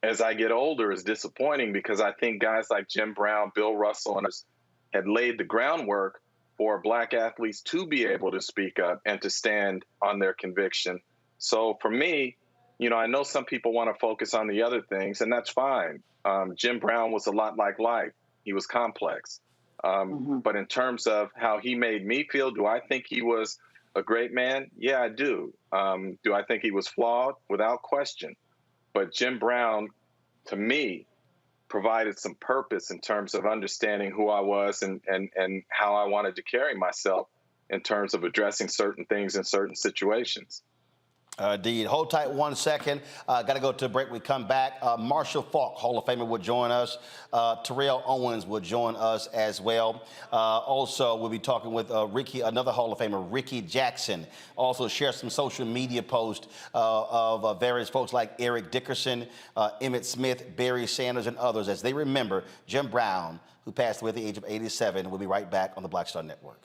as I get older is disappointing, because I think guys like Jim Brown, Bill Russell, and others had laid the groundwork for black athletes to be able to speak up and to stand on their conviction. So for me, you know, I know some people want to focus on the other things, and that's fine. Jim Brown was a lot like life. He was complex. But in terms of how he made me feel, do I think he was a great man? Yeah, I do. Do I think he was flawed? Without question. But Jim Brown, to me, provided some purpose in terms of understanding who I was and how I wanted to carry myself in terms of addressing certain things in certain situations. Indeed. Hold tight 1 second. Got to go to a break. We come back. Marshall Faulk, Hall of Famer, will join us. Terrell Owens will join us as well. Also, we'll be talking with Ricky, another Hall of Famer, Ricky Jackson. Also, share some social media posts of various folks like Eric Dickerson, Emmett Smith, Barry Sanders, and others as they remember Jim Brown, who passed away at the age of 87. We'll be right back on the Black Star Network.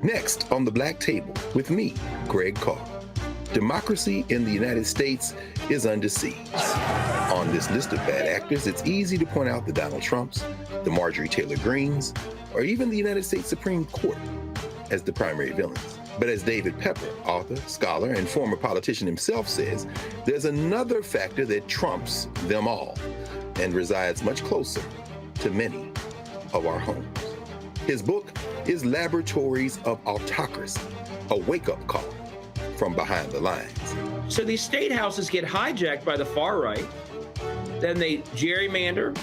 Next on the Black Table with me, Greg Carr. Democracy in the United States is under siege. On this list of bad actors, it's easy to point out the Donald Trumps, the Marjorie Taylor Greens, or even the United States Supreme Court as the primary villains. But as David Pepper, author, scholar, and former politician himself says, there's another factor that trumps them all and resides much closer to many of our homes. His book is Laboratories of Autocracy, a wake-up call from behind the lines. So these state houses get hijacked by the far right, then they gerrymander,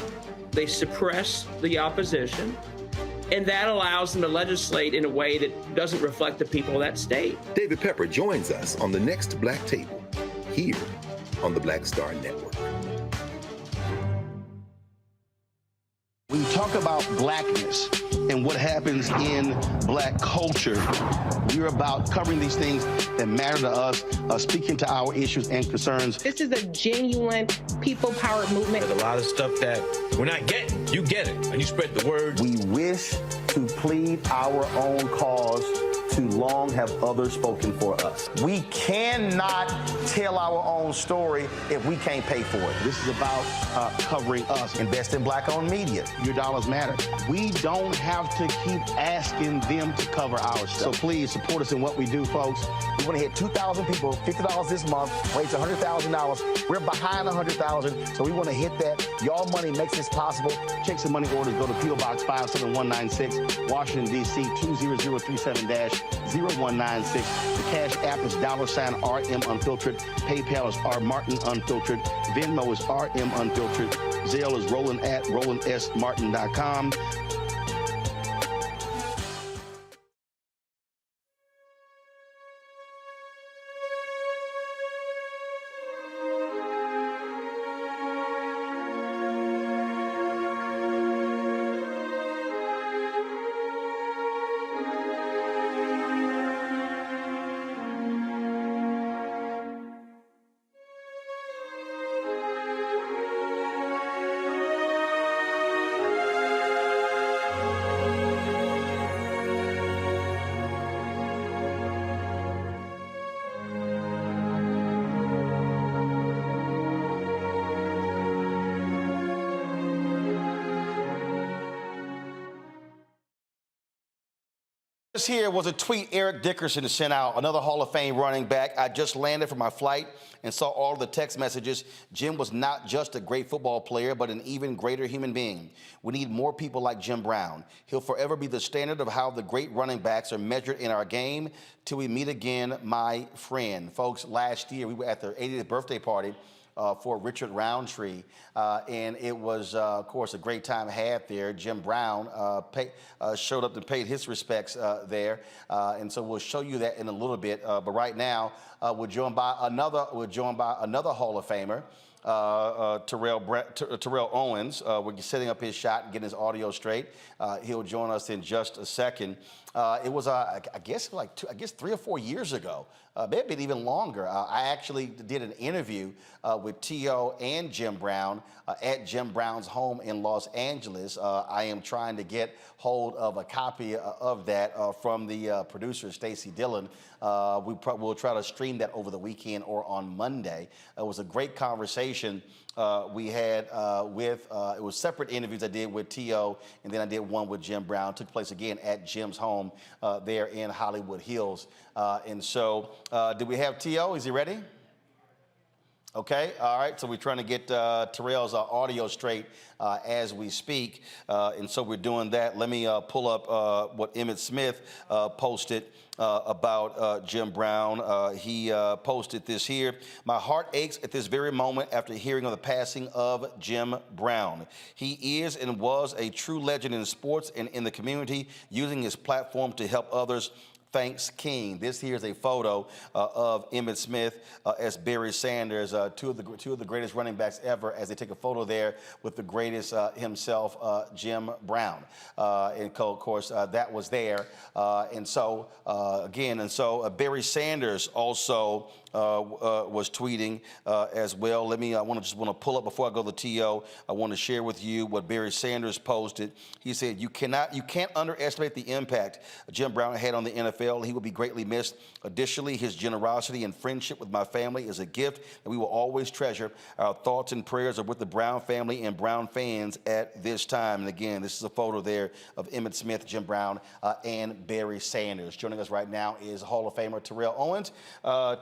they suppress the opposition, and that allows them to legislate in a way that doesn't reflect the people of that state. David Pepper joins us on the next Black Table, here on the Black Star Network. When you talk about blackness and what happens in black culture, we're about covering these things that matter to us, speaking to our issues and concerns. This is a genuine people-powered movement. There's a lot of stuff that we're not getting. You get it, and you spread the word. We wish to plead our own cause. Too long have others spoken for us. We cannot tell our own story if we can't pay for it. This is about covering us. Invest in black-owned media. Your dollars matter. We don't have to keep asking them to cover our stuff. So please support us in what we do, folks. We want to hit 2,000 people, $50 this month, raise $100,000. We're behind 100,000, so we want to hit that. Y'all money makes this possible. Checks and money orders go to P.O. Box 57196, Washington, D.C. 20037-0196. The Cash App is $RM Unfiltered. PayPal is R Martin Unfiltered. Venmo is RM Unfiltered. Zelle is roland@rolandsmartin.com. This here was a tweet Eric Dickerson sent out, another Hall of Fame running back. I just landed from my flight and saw all of the text messages. Jim was not just a great football player, but an even greater human being. We need more people like Jim Brown. He'll forever be the standard of how the great running backs are measured in our game. Till we meet again, my friend. Folks, last year we were at their 80th birthday party for Richard Roundtree, and it was, of course, a great time had there. Jim Brown showed up and paid his respects there, and so we'll show you that in a little bit. But right now, we're joined by another Hall of Famer, Terrell Owens. We're setting up his shot and getting his audio straight. He'll join us in just a second. It was, I guess 3 or 4 years ago, maybe even longer. I actually did an interview with T.O. and Jim Brown at Jim Brown's home in Los Angeles. I am trying to get hold of a copy of that from the producer, Stacey Dillon. We'll try to stream that over the weekend or on Monday. It was a great conversation we had it was separate interviews I did with T.O. and then I did one with Jim Brown. It took place again at Jim's home there in Hollywood Hills. And so, did we have T.O.? Is he ready? Okay, all right, so we're trying to get Terrell's audio straight as we speak, and so we're doing that. Let me pull up what Emmett Smith posted about Jim Brown. He posted this here. My heart aches at this very moment after hearing of the passing of Jim Brown. He is and was a true legend in sports and in the community, using his platform to help others. Thanks, King. This here is a photo of Emmitt Smith as Barry Sanders, two of the greatest running backs ever, as they take a photo there with the greatest himself, Jim Brown. And of course, that was there. And so Barry Sanders also was tweeting as well. I want to pull up before I go to TO. I want to share with you what Barry Sanders posted. He said, you can't underestimate the impact Jim Brown had on the NFL. He will be greatly missed. Additionally, his generosity and friendship with my family is a gift that we will always treasure. Our thoughts and prayers are with the Brown family and Brown fans at this time. And again, this is a photo there of Emmitt Smith, Jim Brown, and Barry Sanders. Joining us right now is Hall of Famer Terrell Owens.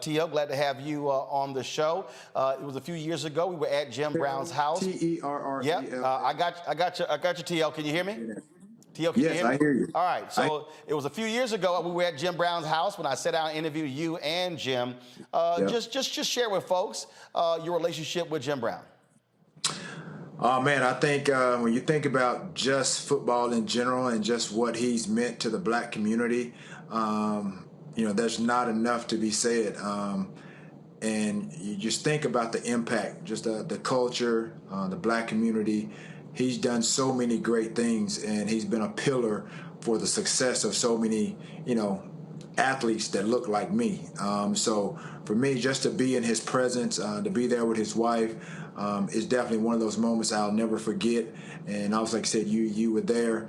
T.O., glad to have you on the show. It was a few years ago. We were at Jim Brown's house. Terrell. Yeah, I got you, T.O. Can you hear me? T.O., can you hear me? Yes, I hear you. All right, so it was a few years ago. We were at Jim Brown's house when I sat down and interviewed you and Jim. Just share with folks your relationship with Jim Brown. Oh, man, I think when you think about just football in general and just what he's meant to the black community, there's not enough to be said. And you just think about the impact, just the culture, the black community. He's done so many great things, and he's been a pillar for the success of so many, athletes that look like me. So for me, just to be in his presence, to be there with his wife, is definitely one of those moments I'll never forget. And I was, like I said, you were there.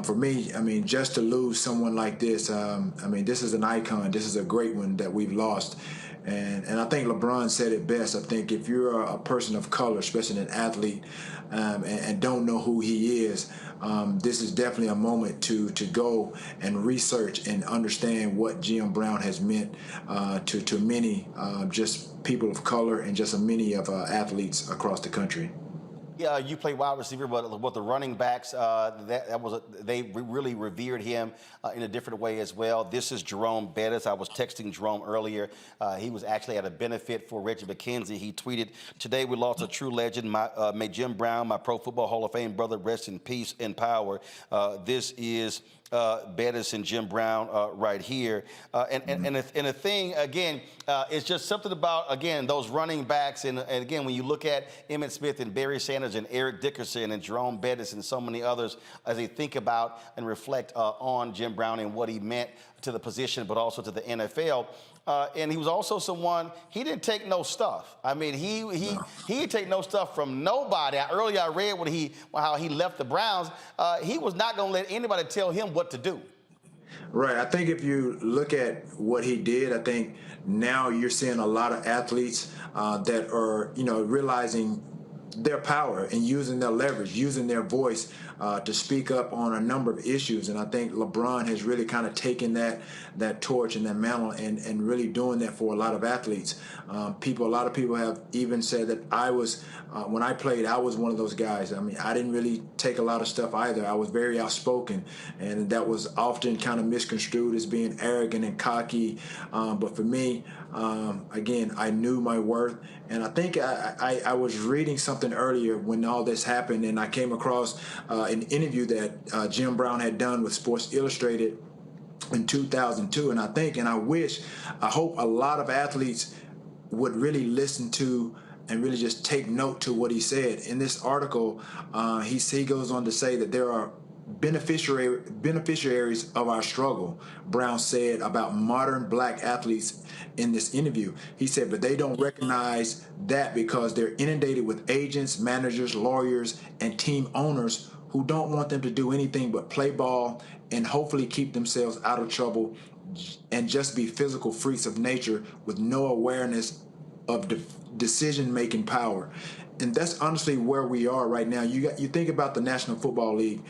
For me, just to lose someone like this, this is an icon. This is a great one that we've lost. And I think LeBron said it best. I think if you're a person of color, especially an athlete, and don't know who he is, this is definitely a moment to go and research and understand what Jim Brown has meant to many just people of color and just many of athletes across the country. Yeah, you play wide receiver, but with the running backs, they really revered him in a different way as well. This is Jerome Bettis. I was texting Jerome earlier. He was actually at a benefit for Reggie McKenzie. He tweeted, "Today we lost a true legend. May Jim Brown, my Pro Football Hall of Fame brother, rest in peace and power." This is Bettis and Jim Brown right here. And the thing, again, it's just something about, again, those running backs. And again, when you look at Emmitt Smith and Barry Sanders and Eric Dickerson and Jerome Bettis and so many others, as they think about and reflect on Jim Brown and what he meant to the position, but also to the NFL. And he was also someone, he didn't take no stuff. He didn't take no stuff from nobody. Earlier I read how he left the Browns. He was not going to let anybody tell him what to do. Right. I think if you look at what he did, I think now you're seeing a lot of athletes that are, realizing their power and using their leverage, using their voice to speak up on a number of issues. And I think LeBron has really kind of taken that torch and that mantle and really doing that for a lot of athletes. A lot of people have even said that I was, when I played, I was one of those guys. I didn't really take a lot of stuff either. I was very outspoken, and that was often kind of misconstrued as being arrogant and cocky. But for me, again, I knew my worth. And I think I was reading something earlier when all this happened, and I came across an interview that Jim Brown had done with Sports Illustrated in 2002. And I hope a lot of athletes would really listen to and really just take note to what he said. In this article, he goes on to say that there are beneficiaries of our struggle, Brown said about modern black athletes in this interview. He said, but they don't recognize that because they're inundated with agents, managers, lawyers, and team owners who don't want them to do anything but play ball and hopefully keep themselves out of trouble and just be physical freaks of nature with no awareness of decision-making power. And that's honestly where we are right now. You think about the National Football League.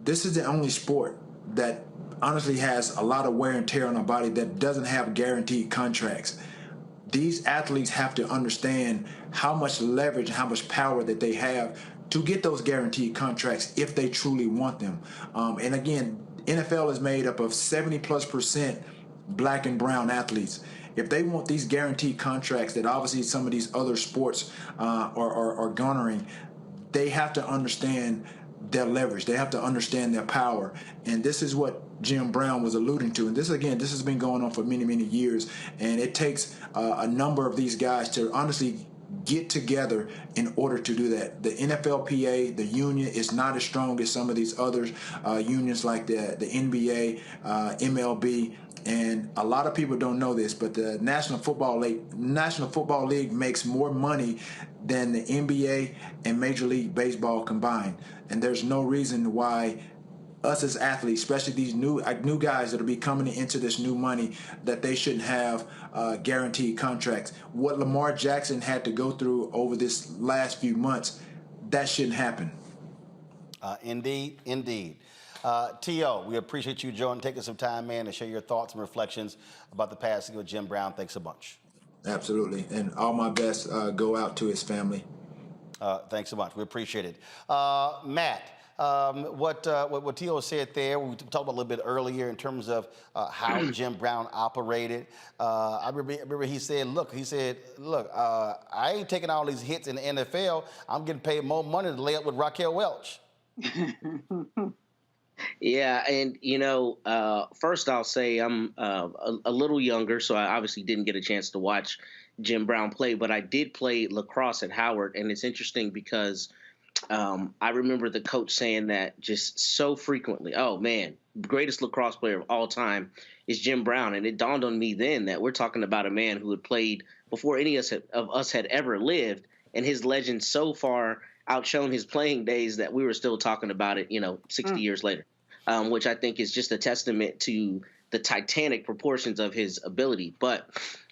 This is the only sport that honestly has a lot of wear and tear on our body that doesn't have guaranteed contracts. These athletes have to understand how much leverage, how much power that they have to get those guaranteed contracts if they truly want them. And again, NFL is made up of 70+% black and brown athletes. If they want these guaranteed contracts that obviously some of these other sports are garnering, they have to understand their leverage. They have to understand their power. And this is what Jim Brown was alluding to. And this has been going on for many, many years. And it takes a number of these guys to honestly get together in order to do that. The NFLPA, the union, is not as strong as some of these other unions like the NBA, MLB. And a lot of people don't know this, but the National Football League makes more money than the NBA and Major League Baseball combined. And there's no reason why us as athletes, especially these new guys that will be coming into this new money, that they shouldn't have guaranteed contracts. What Lamar Jackson had to go through over this last few months, that shouldn't happen. Indeed. T.O., we appreciate you, Joe, and taking some time, man, to share your thoughts and reflections about the passing of Jim Brown. Thanks a bunch. Absolutely. And all my best go out to his family. Thanks so much. We appreciate it. Matt, what T.O. said there, we talked about a little bit earlier in terms of how Jim Brown operated. I remember he said, look, I ain't taking all these hits in the NFL. I'm getting paid more money to lay up with Raquel Welch. Yeah, and first I'll say I'm a little younger, so I obviously didn't get a chance to watch Jim Brown play, but I did play lacrosse at Howard, and it's interesting because I remember the coach saying that just so frequently. Oh man, greatest lacrosse player of all time is Jim Brown, and it dawned on me then that we're talking about a man who had played before any of us had ever lived, and his legend so far outshone his playing days that we were still talking about it, 60 years later, which I think is just a testament to the titanic proportions of his ability. But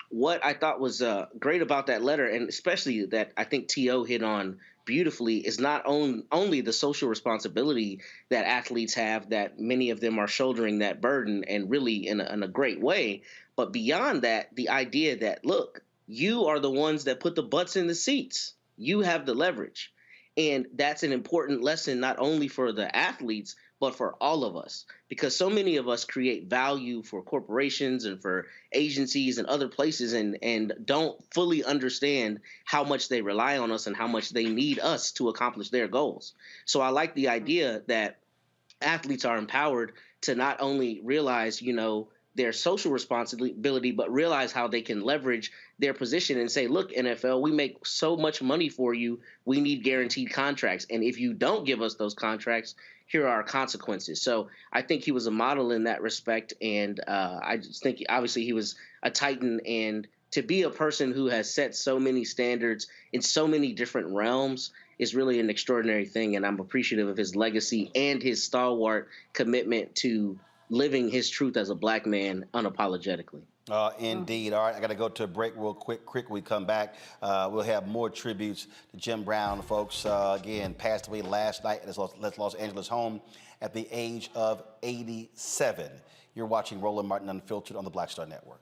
what I thought was great about that letter, and especially that I think T.O. hit on beautifully, is not only the social responsibility that athletes have, that many of them are shouldering that burden, and really in a great way, but beyond that, the idea that, look, you are the ones that put the butts in the seats. You have the leverage. And that's an important lesson, not only for the athletes, but for all of us, because so many of us create value for corporations and for agencies and other places and don't fully understand how much they rely on us and how much they need us to accomplish their goals. So I like the idea that athletes are empowered to not only realize, their social responsibility, but realize how they can leverage their position and say, look, NFL, we make so much money for you. We need guaranteed contracts. And if you don't give us those contracts, here are our consequences. So I think he was a model in that respect. And I just think, obviously, he was a titan. And to be a person who has set so many standards in so many different realms is really an extraordinary thing. And I'm appreciative of his legacy and his stalwart commitment to living his truth as a black man unapologetically. Indeed. All right, I got to go to a break real quick. We come back. We'll have more tributes to Jim Brown, folks. Again, passed away last night at his Los Angeles home at the age of 87. You're watching Roland Martin Unfiltered on the Black Star Network.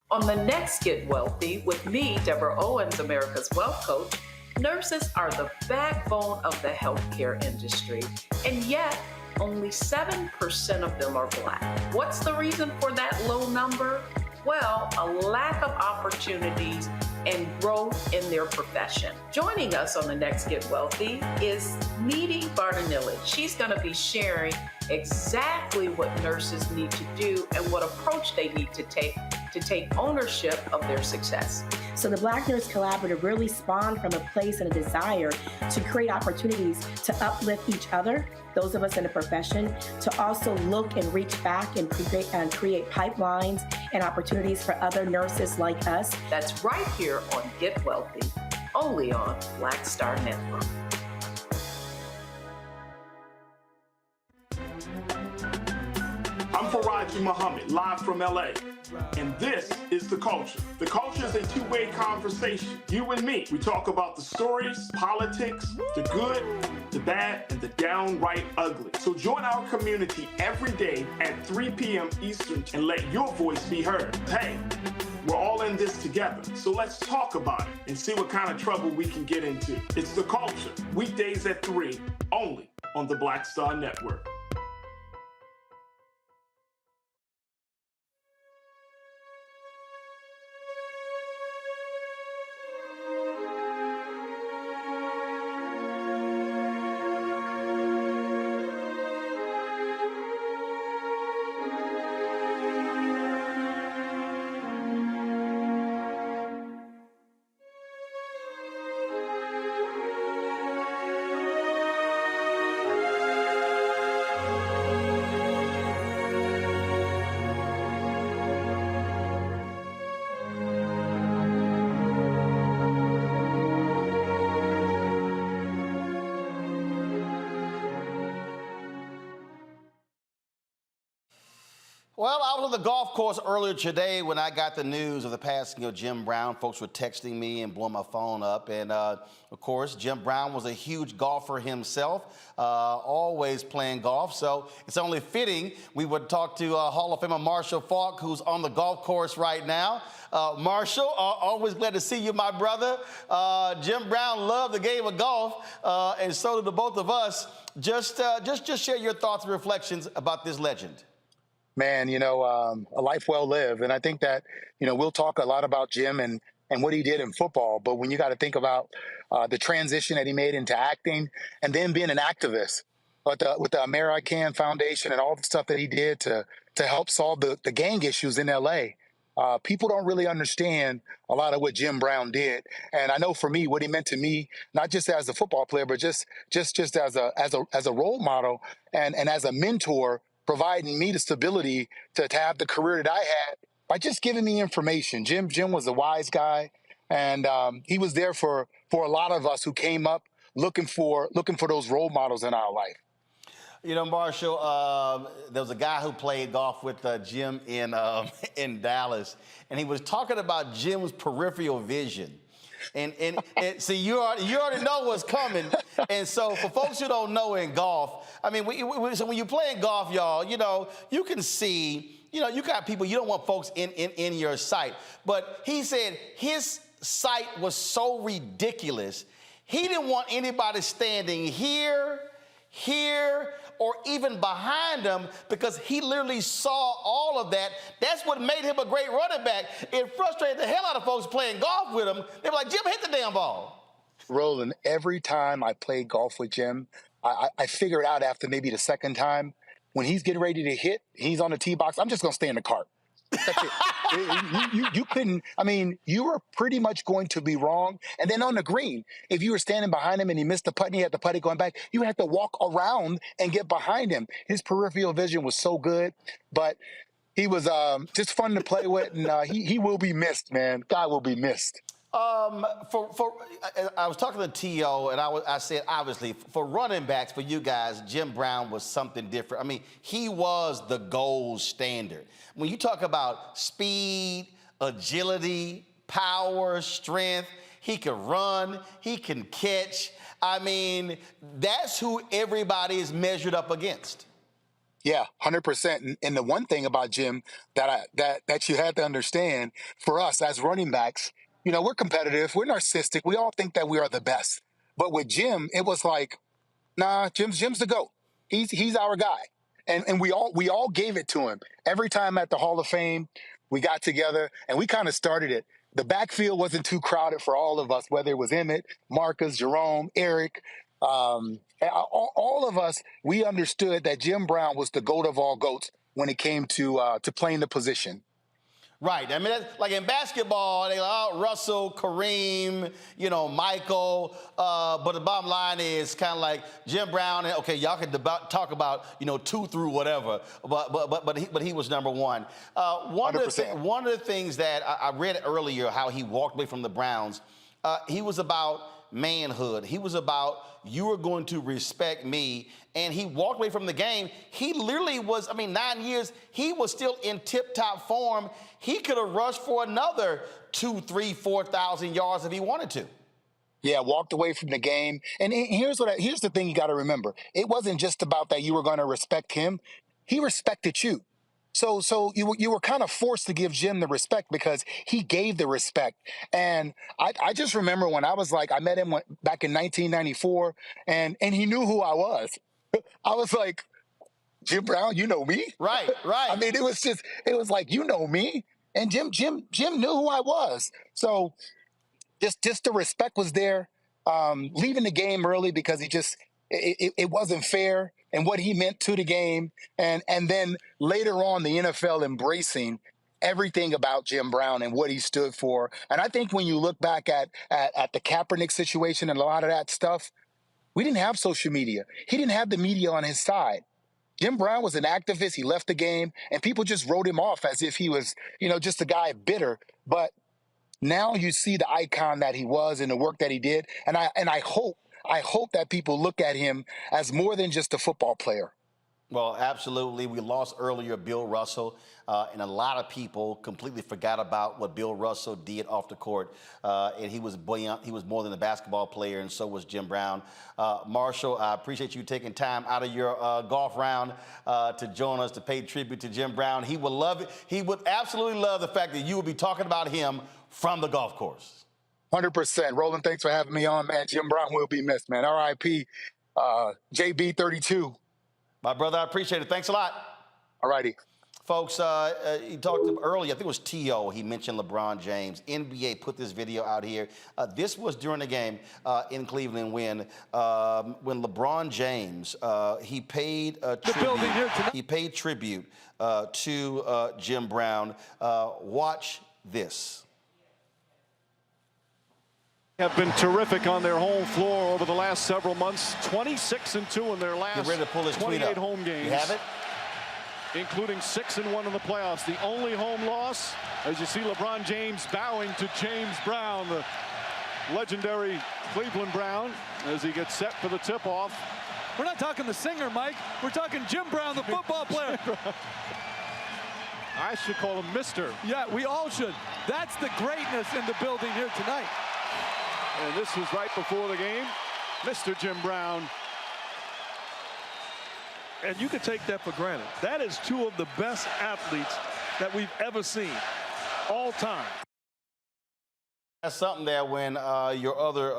On the next Get Wealthy with me, Deborah Owens, America's Wealth Coach, nurses are the backbone of the healthcare industry, and yet only 7% of them are Black. What's the reason for that low number? Well, a lack of opportunities and growth in their profession. Joining us on the next Get Wealthy is Neely Bartanillich. She's going to be sharing exactly what nurses need to do and what approach they need to take ownership of their success. So the Black Nurse Collaborative really spawned from a place and a desire to create opportunities to uplift each other, those of us in the profession, to also look and reach back and create pipelines and opportunities for other nurses like us. That's right here on Get Wealthy, only on Black Star Network. I'm Faraj Elijah Muhammad, live from LA. And this is The Culture. The Culture is a two-way conversation. You and me. We talk about the stories, politics, the good, the bad, and the downright ugly. So join our community every day at 3 p.m. Eastern and let your voice be heard. Hey, we're all in this together. So let's talk about it and see what kind of trouble we can get into. It's The Culture, weekdays at 3, only on the Black Star Network. Well, I was on the golf course earlier today when I got the news of the passing of Jim Brown. Folks were texting me and blowing my phone up. And, of course, Jim Brown was a huge golfer himself, always playing golf. So it's only fitting we would talk to Hall of Famer Marshall Faulk, who's on the golf course right now. Marshall, always glad to see you, my brother. Jim Brown loved the game of golf, and so did the both of us. Just share your thoughts and reflections about this legend. Man, a life well lived. And I think that, we'll talk a lot about Jim and what he did in football. But when you got to think about the transition that he made into acting and then being an activist with the American Foundation and all the stuff that he did to help solve the gang issues in L.A., people don't really understand a lot of what Jim Brown did. And I know for me, what he meant to me, not just as a football player, but just as a role model and as a mentor, providing me the stability to have the career that I had by just giving me information. Jim was a wise guy, and he was there for a lot of us who came up looking for those role models in our life. Marshall, there was a guy who played golf with Jim in Dallas, and he was talking about Jim's peripheral vision. And see, you already know what's coming. And so for folks who don't know in golf, I mean, so when you play in golf, y'all, you can see, you got people, you don't want folks in your sight. But he said his sight was so ridiculous, he didn't want anybody standing here, or even behind him, because he literally saw all of that. That's what made him a great running back. It frustrated the hell out of folks playing golf with him. They were like, Jim, hit the damn ball. Roland, every time I played golf with Jim, I figured out after maybe the second time, when he's getting ready to hit, he's on the tee box, I'm just going to stay in the cart. That's it. You couldn't, you were pretty much going to be wrong. And then on the green, if you were standing behind him and he missed the putt and he had the putt going back, you had to walk around and get behind him. His peripheral vision was so good, but he was just fun to play with, and he will be missed, man. God will be missed. I was talking to T.O., and I said, obviously, for running backs, for you guys, Jim Brown was something different. He was the gold standard. When you talk about speed, agility, power, strength, he can run, he can catch. That's who everybody is measured up against. Yeah, 100%. And the one thing about Jim that you had to understand, for us as running backs, we're competitive, we're narcissistic, we all think that we are the best. But with Jim, it was like, nah, Jim's the GOAT. He's our guy. And we all gave it to him. Every time at the Hall of Fame, we got together and we kind of started it. The backfield wasn't too crowded for all of us, whether it was Emmett, Marcus, Jerome, Eric, all of us, we understood that Jim Brown was the GOAT of all GOATs when it came to playing the position. Right. That's like in basketball, they like, Russell, Kareem, Michael. But the bottom line is kind of like Jim Brown. Okay, y'all can talk about 2 through whatever, but he was number one. One of the things that I read earlier, how he walked away from the Browns. He was about manhood. He was about, you are going to respect me. And he walked away from the game. He literally was, 9 years, he was still in tip-top form. He could have rushed for another 2,000, 3,000, 4,000 yards if he wanted to. Yeah, walked away from the game. And here's the thing you got to remember. It wasn't just about that you were going to respect him. He respected you. So you were kind of forced to give Jim the respect because he gave the respect. And I just remember when I met him back in 1994, and he knew who I was. I was like, Jim Brown, you know me? Right. it was like, you know me. And Jim knew who I was. So just the respect was there. Leaving the game early because it wasn't fair and what he meant to the game. And then later on, the NFL embracing everything about Jim Brown and what he stood for. And I think when you look back at the Kaepernick situation and a lot of that stuff, we didn't have social media. He didn't have the media on his side. Jim Brown was an activist. He left the game and people just wrote him off as if he was, just a guy bitter. But now you see the icon that he was and the work that he did. And I hope that people look at him as more than just a football player. Well, absolutely. We lost earlier Bill Russell, and a lot of people completely forgot about what Bill Russell did off the court. And he was brilliant. He was more than a basketball player, and so was Jim Brown. Marshall, I appreciate you taking time out of your golf round to join us to pay tribute to Jim Brown. He would love it. He would absolutely love the fact that you would be talking about him from the golf course. 100%. Roland, thanks for having me on, man. Jim Brown will be missed, man. R.I.P. JB 32. My brother, I appreciate it. Thanks a lot. All righty. Folks, he talked earlier, I think it was T.O., he mentioned LeBron James. NBA put this video out here. This was during the game in Cleveland when LeBron James, he paid tribute to Jim Brown. Watch this. Have been terrific on their home floor over the last several months. 26-2 in their last 28 home games. You have it? Including 6-1 in the playoffs. The only home loss, as you see LeBron James bowing to James Brown, the legendary Cleveland Brown, as he gets set for the tip-off. We're not talking the singer, Mike. We're talking Jim Brown, the football player. I should call him Mr. Yeah, we all should. That's the greatness in the building here tonight. And this was right before the game. Mr. Jim Brown. And you can take that for granted. That is two of the best athletes that we've ever seen all time. That's something there when your other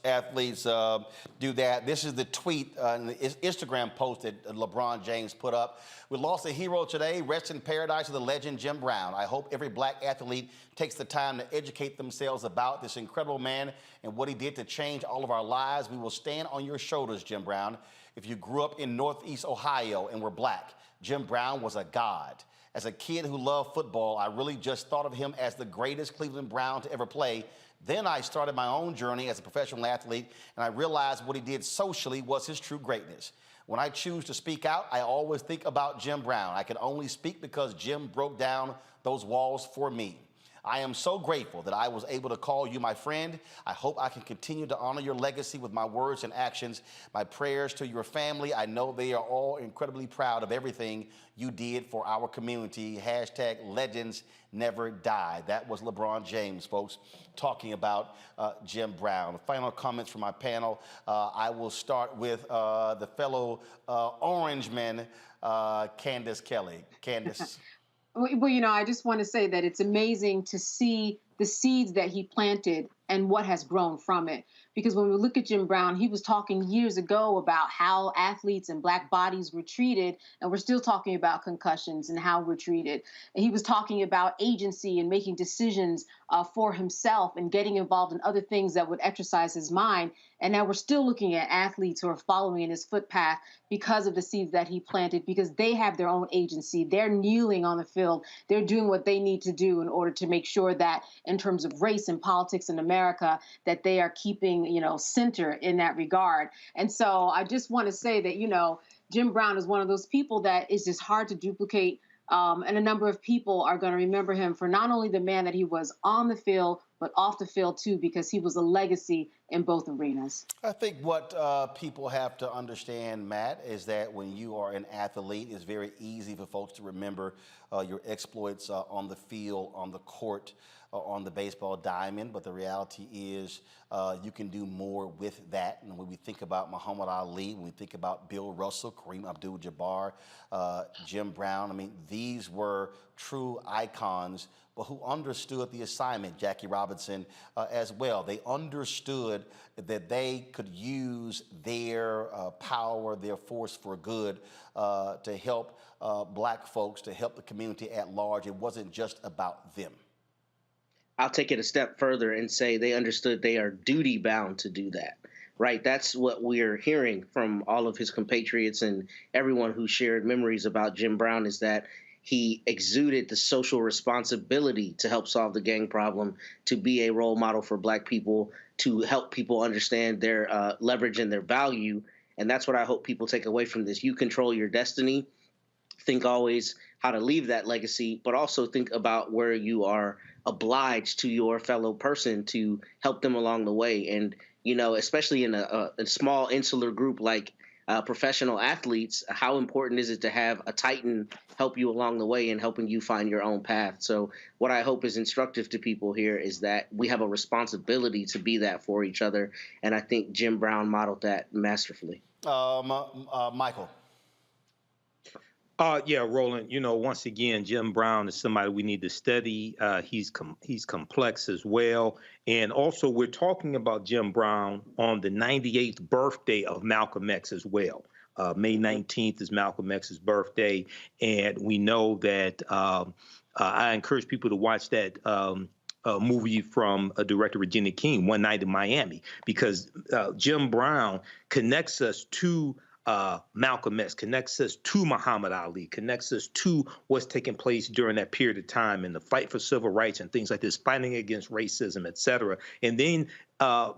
athletes do that. This is the tweet, the Instagram post that LeBron James put up. We lost a hero today. Rest in paradise to the legend Jim Brown. I hope every black athlete takes the time to educate themselves about this incredible man and what he did to change all of our lives. We will stand on your shoulders, Jim Brown. If you grew up in Northeast Ohio and were black, Jim Brown was a god. As a kid who loved football, I really just thought of him as the greatest Cleveland Brown to ever play. Then I started my own journey as a professional athlete, and I realized what he did socially was his true greatness. When I choose to speak out, I always think about Jim Brown. I can only speak because Jim broke down those walls for me. I am so grateful that I was able to call you my friend. I hope I can continue to honor your legacy with my words and actions. My prayers to your family. I know they are all incredibly proud of everything you did for our community. # legends never die. That was LeBron James, folks, talking about Jim Brown. Final comments from my panel. I will start with the fellow Orangeman, Candace Kelly. Candace. Well, I just want to say that it's amazing to see the seeds that he planted and what has grown from it. Because when we look at Jim Brown, he was talking years ago about how athletes and black bodies were treated, and we're still talking about concussions and how we're treated. And he was talking about agency and making decisions for himself and getting involved in other things that would exercise his mind. And now we're still looking at athletes who are following in his footpath because of the seeds that he planted, because they have their own agency. They're kneeling on the field. They're doing what they need to do in order to make sure that in terms of race and politics in America, that they are keeping, center in that regard. And so I just want to say that, Jim Brown is one of those people that is just hard to duplicate. And a number of people are going to remember him for not only the man that he was on the field, but off the field too, because he was a legacy in both arenas. I think what people have to understand, Matt, is that when you are an athlete, it's very easy for folks to remember your exploits on the field, on the court, on the baseball diamond. But the reality is you can do more with that. And when we think about Muhammad Ali, when we think about Bill Russell, Kareem Abdul-Jabbar, Jim Brown, I mean, these were true icons, but who understood the assignment, Jackie Robinson as well. They understood that they could use their power, their force for good to help black folks, to help the community at large. It wasn't just about them. I'll take it a step further and say they understood they are duty bound to do that, right? That's what we're hearing from all of his compatriots and everyone who shared memories about Jim Brown, is that he exuded the social responsibility to help solve the gang problem, to be a role model for black people, to help people understand their leverage and their value. And that's what I hope people take away from this. You control your destiny. Think always how to leave that legacy, but also think about where you are obliged to your fellow person to help them along the way. And, you know, especially in a small insular group like professional athletes, how important is it to have a titan help you along the way and helping you find your own path? So what I hope is instructive to people here is that we have a responsibility to be that for each other. And I think Jim Brown modeled that masterfully. Michael. Yeah, Roland, you know, once again, Jim Brown is somebody we need to study. He's complex as well. And also, we're talking about Jim Brown on the 98th birthday of Malcolm X as well. May 19th is Malcolm X's birthday. And we know that I encourage people to watch that movie from director Regina King, One Night in Miami, because Jim Brown connects us to Malcolm X, connects us to Muhammad Ali, connects us to what's taking place during that period of time and the fight for civil rights and things like this, fighting against racism, et cetera. And then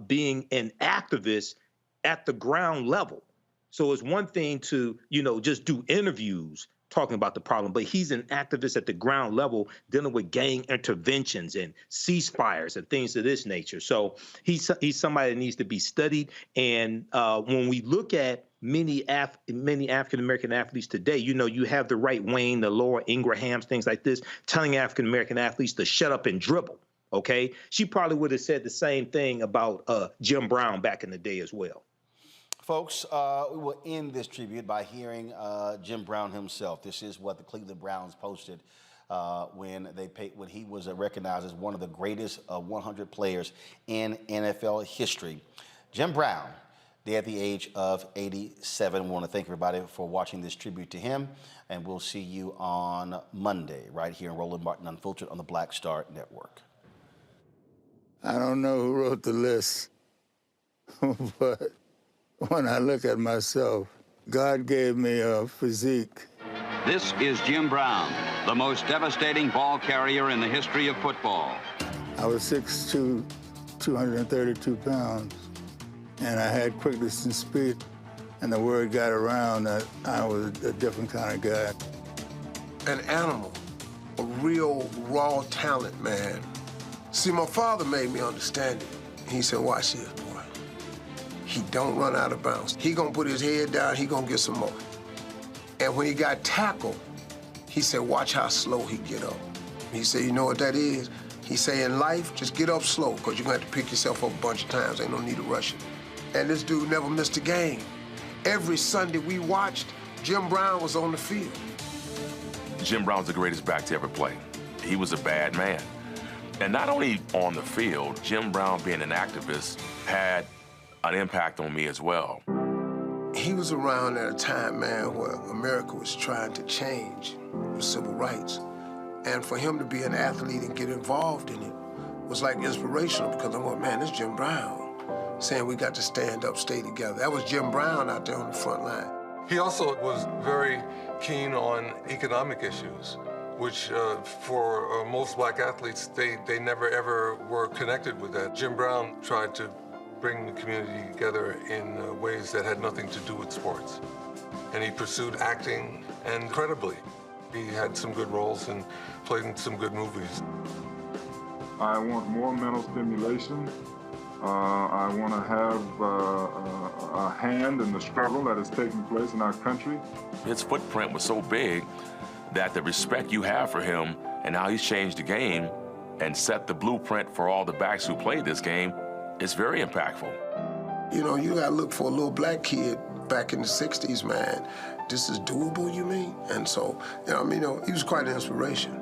being an activist at the ground level. So it's one thing to, you know, just do interviews talking about the problem, but he's an activist at the ground level dealing with gang interventions and ceasefires and things of this nature. So he's somebody that needs to be studied. And when we look at many African-American athletes today, you know, you have the right Wayne, the Laura Ingrahams, things like this, telling African-American athletes to shut up and dribble, okay? She probably would have said the same thing about Jim Brown back in the day as well. Folks, we will end this tribute by hearing Jim Brown himself. This is what the Cleveland Browns posted when he was recognized as one of the greatest 100 players in NFL history. Jim Brown, dead at the age of 87. We want to thank everybody for watching this tribute to him, and we'll see you on Monday right here in Roland Martin Unfiltered on the Black Star Network. I don't know who wrote the list, but when I look at myself, God gave me a physique. This is Jim Brown, the most devastating ball carrier in the history of football. I was 6'2", 232 pounds, and I had quickness and speed, and the word got around that I was a different kind of guy. An animal, a real raw talent, man. See, my father made me understand it. He said, watch this, boy. He don't run out of bounds. He gonna put his head down, he gonna get some more. And when he got tackled, he said, watch how slow he get up. He said, you know what that is? He said, in life, just get up slow, because you're gonna have to pick yourself up a bunch of times. Ain't no need to rush it. And this dude never missed a game. Every Sunday we watched, Jim Brown was on the field. Jim Brown's the greatest back to ever play. He was a bad man. And not only on the field, Jim Brown being an activist had an impact on me as well. He was around at a time, man, where America was trying to change for civil rights. And for him to be an athlete and get involved in it was like inspirational, because I'm like, man, this is Jim Brown saying we got to stand up, stay together. That was Jim Brown out there on the front line. He also was very keen on economic issues, which for most black athletes, they never ever were connected with that. Jim Brown tried to bring the community together in ways that had nothing to do with sports. And he pursued acting, and credibly, he had some good roles and played in some good movies. I want more mental stimulation. I want to have a hand in the struggle that is taking place in our country. His footprint was so big that the respect you have for him and how he's changed the game and set the blueprint for all the backs who played this game is very impactful. You know, you gotta look for a little black kid back in the 60s, man. This is doable, you mean? And so, you know, he was quite an inspiration.